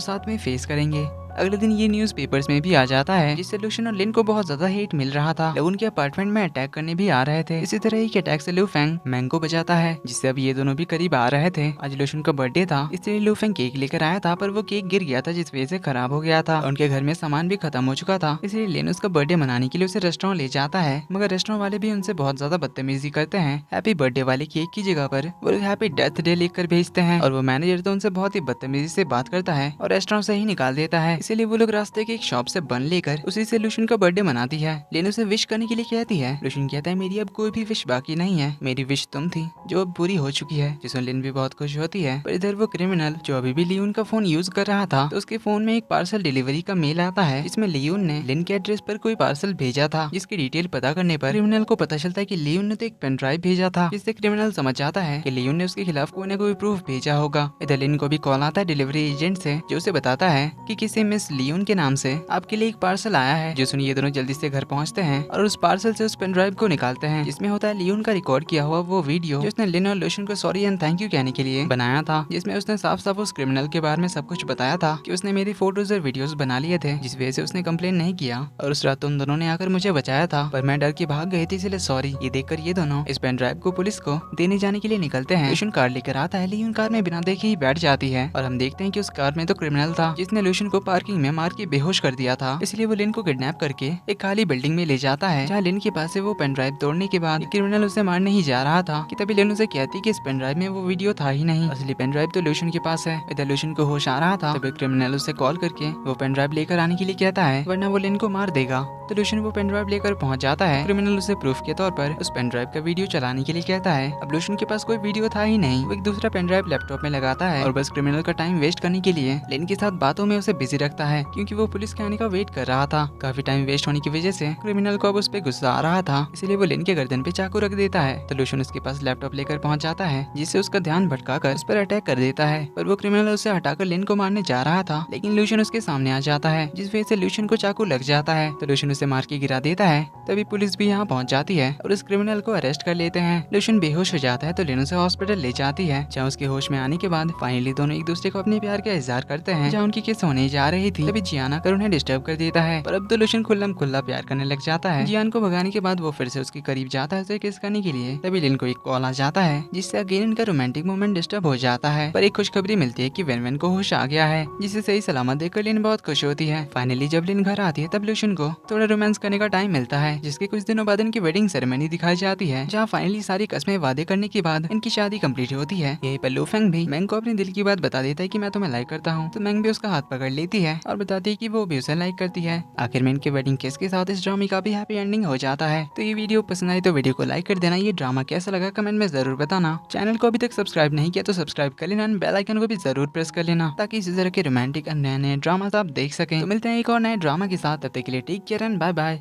साथ में फेस करेंगे। अगले दिन ये न्यूज़पेपर्स में भी आ जाता है, जिससे लूशुन और लिन को बहुत ज्यादा हेट मिल रहा था। लोग उनके अपार्टमेंट में अटैक करने भी आ रहे थे। इसी तरह एक अटैक से लू फेंग मैंग को बचाता है, जिससे अब ये दोनों भी करीब आ रहे थे। आज लूशुन का बर्थडे था, इसलिए लू फेंग केक लेकर आया था, पर वो केक गिर गया था जिस वजह से खराब हो गया था। उनके घर में सामान भी खत्म हो चुका था, इसलिए लिन उसका बर्थडे मनाने के लिए उसे रेस्टोरेंट ले जाता है, मगर रेस्टोरेंट वाले भी उनसे बहुत ज्यादा बदतमीजी करते हैं। हैप्पी बर्थडे वाले केक की जगह पर वो हैप्पी डेथ डे लिखकर भेजते हैं और वो मैनेजर तो उनसे बहुत ही बदतमीजी से बात करता है और रेस्टोरेंट से ही निकाल देता है। इसीलिए वो लोग रास्ते एक शॉप से बन लेकर उसी से लूशुन का बर्थडे मनाती है। लिन उसे विश करने के लिए कहती है। लूशुन कहता है मेरी अब कोई भी विश बाकी नहीं है, मेरी विश तुम थी जो अब पूरी हो चुकी है, जिसमें लिन भी बहुत खुश होती है। पर इधर वो क्रिमिनल जो अभी भी लियोन का फोन यूज कर रहा था, तो उसके फोन में एक पार्सल डिलीवरी का मेल आता है, जिसमें लियोन ने लिन के एड्रेस पर कोई पार्सल भेजा था, जिसकी डिटेल पता करने पर क्रिमिनल को पता चलता है कि लियोन ने तो एक पेन ड्राइव भेजा था, जिससे क्रिमिनल समझ जाता है कि लियोन ने उसके खिलाफ कोई न कोई प्रूफ भेजा होगा। इधर लिन को भी कॉल आता है डिलीवरी एजेंट से, जो उसे बताता है कि किसी मिस लियोन के नाम से आपके लिए एक पार्सल आया है। जो सुनिए ये दोनों जल्दी से घर पहुंचते हैं और उस पार्सल से उस पेन ड्राइव को निकालते हैं, जिसमें होता है लियोन का रिकॉर्ड किया हुआ वो वीडियो जो उसने लिन और लूशुन को सॉरी एंड थैंक यू कहने के लिए बनाया था, जिसमें उसने साफ साफ उस क्रिमिनल के बारे में सब कुछ बताया था कि उसने मेरी फोटोज और वीडियोस बना लिए थे, जिस वजह से उसने कंप्लेन नहीं किया और उस रात तुम दोनों ने आकर मुझे बचाया था, पर मैं डर के भाग गई थी, इसलिए सॉरी। ये देखकर ये दोनों इस पेन ड्राइव को पुलिस को देने जाने के लिए निकलते हैं। लूशुन कार लेकर आता है, लियोन कार में बिना देखे ही बैठ जाती है और हम देखते हैं कि उस कार में तो क्रिमिनल था जिसने लूशुन को पार्किंग में मार के बेहोश कर दिया था, इसलिए वो लिन को किडनैप करके एक खाली बिल्डिंग में ले जाता है, जहाँ लिन के पास से वो पेन ड्राइव तोड़ने के बाद क्रिमिनल उसे मारने ही जा रहा था कि तभी लिन उसे कहती कि इस पेन ड्राइव में वो वीडियो था ही नहीं, असली पेन ड्राइव तो लूशुन के पास है। इधर लूशुन को होश आ रहा था, तभी क्रिमिनल उसे कॉल करके वो पेन ड्राइव लेकर आने के लिए कहता है, वरना वो लिन को मार देगा। तो लूशुन वो पेन ड्राइव लेकर पहुंच जाता है। क्रिमिनल उसे प्रूफ के तौर पर उस पेन ड्राइव का वीडियो चलाने के लिए कहता है। अब लूशुन के पास कोई वीडियो था ही नहीं, वो एक दूसरा पेन ड्राइव लैपटॉप में लगाता है और बस क्रिमिनल का टाइम वेस्ट करने के लिए लिन के साथ बातों में उसे बिजी रखता है क्योंकि वो पुलिस के आने का वेट कर रहा था। काफी टाइम वेस्ट होने की वजह से क्रिमिनल को अब उस पे गुस्सा आ रहा था, इसलिए वो लिन के गर्दन पे चाकू रख देता है। तो लूशन उसके पास लैपटॉप लेकर पहुंच जाता है, जिससे उसका ध्यान भटकाकर उस पर अटैक कर देता है। पर वो क्रिमिनल उसे हटाकर लिन को मारने जा रहा था, लेकिन लूशन उसके सामने आ जाता है, जिस वजह से लूशन को चाकू लग जाता है। तो लूशन उसे मार के गिरा देता है। तभी पुलिस भी यहाँ पहुंच जाती है और उस क्रिमिनल को अरेस्ट कर लेते हैं। लूशन बेहोश हो जाता है तो लिन उसे हॉस्पिटल ले जाती है, जहाँ उसके होश में आने के बाद फाइनली दोनों एक दूसरे को अपने प्यार का इजहार करते हैं। जहाँ उनकी किस होने जा रही थी, तभी जियान आकर उन्हें डिस्टर्ब कर देता है। पर अब तो लूशन खुल्लम खुल्ला प्यार करने लग जाता है। जियान को भगाने के बाद वो फिर से उसके करीब जाता है उसे किस करने के लिए। तभी लिन को एक कॉल आ जाता है, जिससे अगेन इनका रोमांटिक मोमेंट डिस्टर्ब हो जाता है। पर एक खुशखबरी मिलती है कि वेन को होश आ गया है, जिसे सही सलामत देखकर लिन बहुत खुश होती है। फाइनली जब लिन घर आती है तब लूशन को थोड़ा रोमांस करने का टाइम मिलता है, जिसके कुछ दिनों बाद इनकी वेडिंग सेरेमनी दिखाई जाती है, जहाँ फाइनली सारी कस्में वादे करने के बाद इनकी शादी कंप्लीट होती है। यहीं पर लूफेंग भी मैंग को अपने दिल की बात बता देता है कि मैं तुम्हें लाइक करता हूँ। तो मैंग भी उसका हाथ पकड़ लेती है और बताती है कि वो भी उसे लाइक करती है। आखिर में इनके वेडिंग केस के साथ इस ड्रामे का भी हैप्पी एंडिंग हो जाता है। तो ये वीडियो पसंद आई तो वीडियो को लाइक कर देना। ये ड्रामा कैसा लगा कमेंट में जरूर बताना। चैनल को अभी तक सब्सक्राइब नहीं किया तो सब्सक्राइब कर लेना, बेल आइकन को भी जरूर प्रेस कर लेना, ताकि इसी तरह के रोमांटिक और नए नए ड्रामा आप देख सकें। तो मिलते हैं एक और नए ड्रामा के साथ, तब तक के लिए take care and bye bye.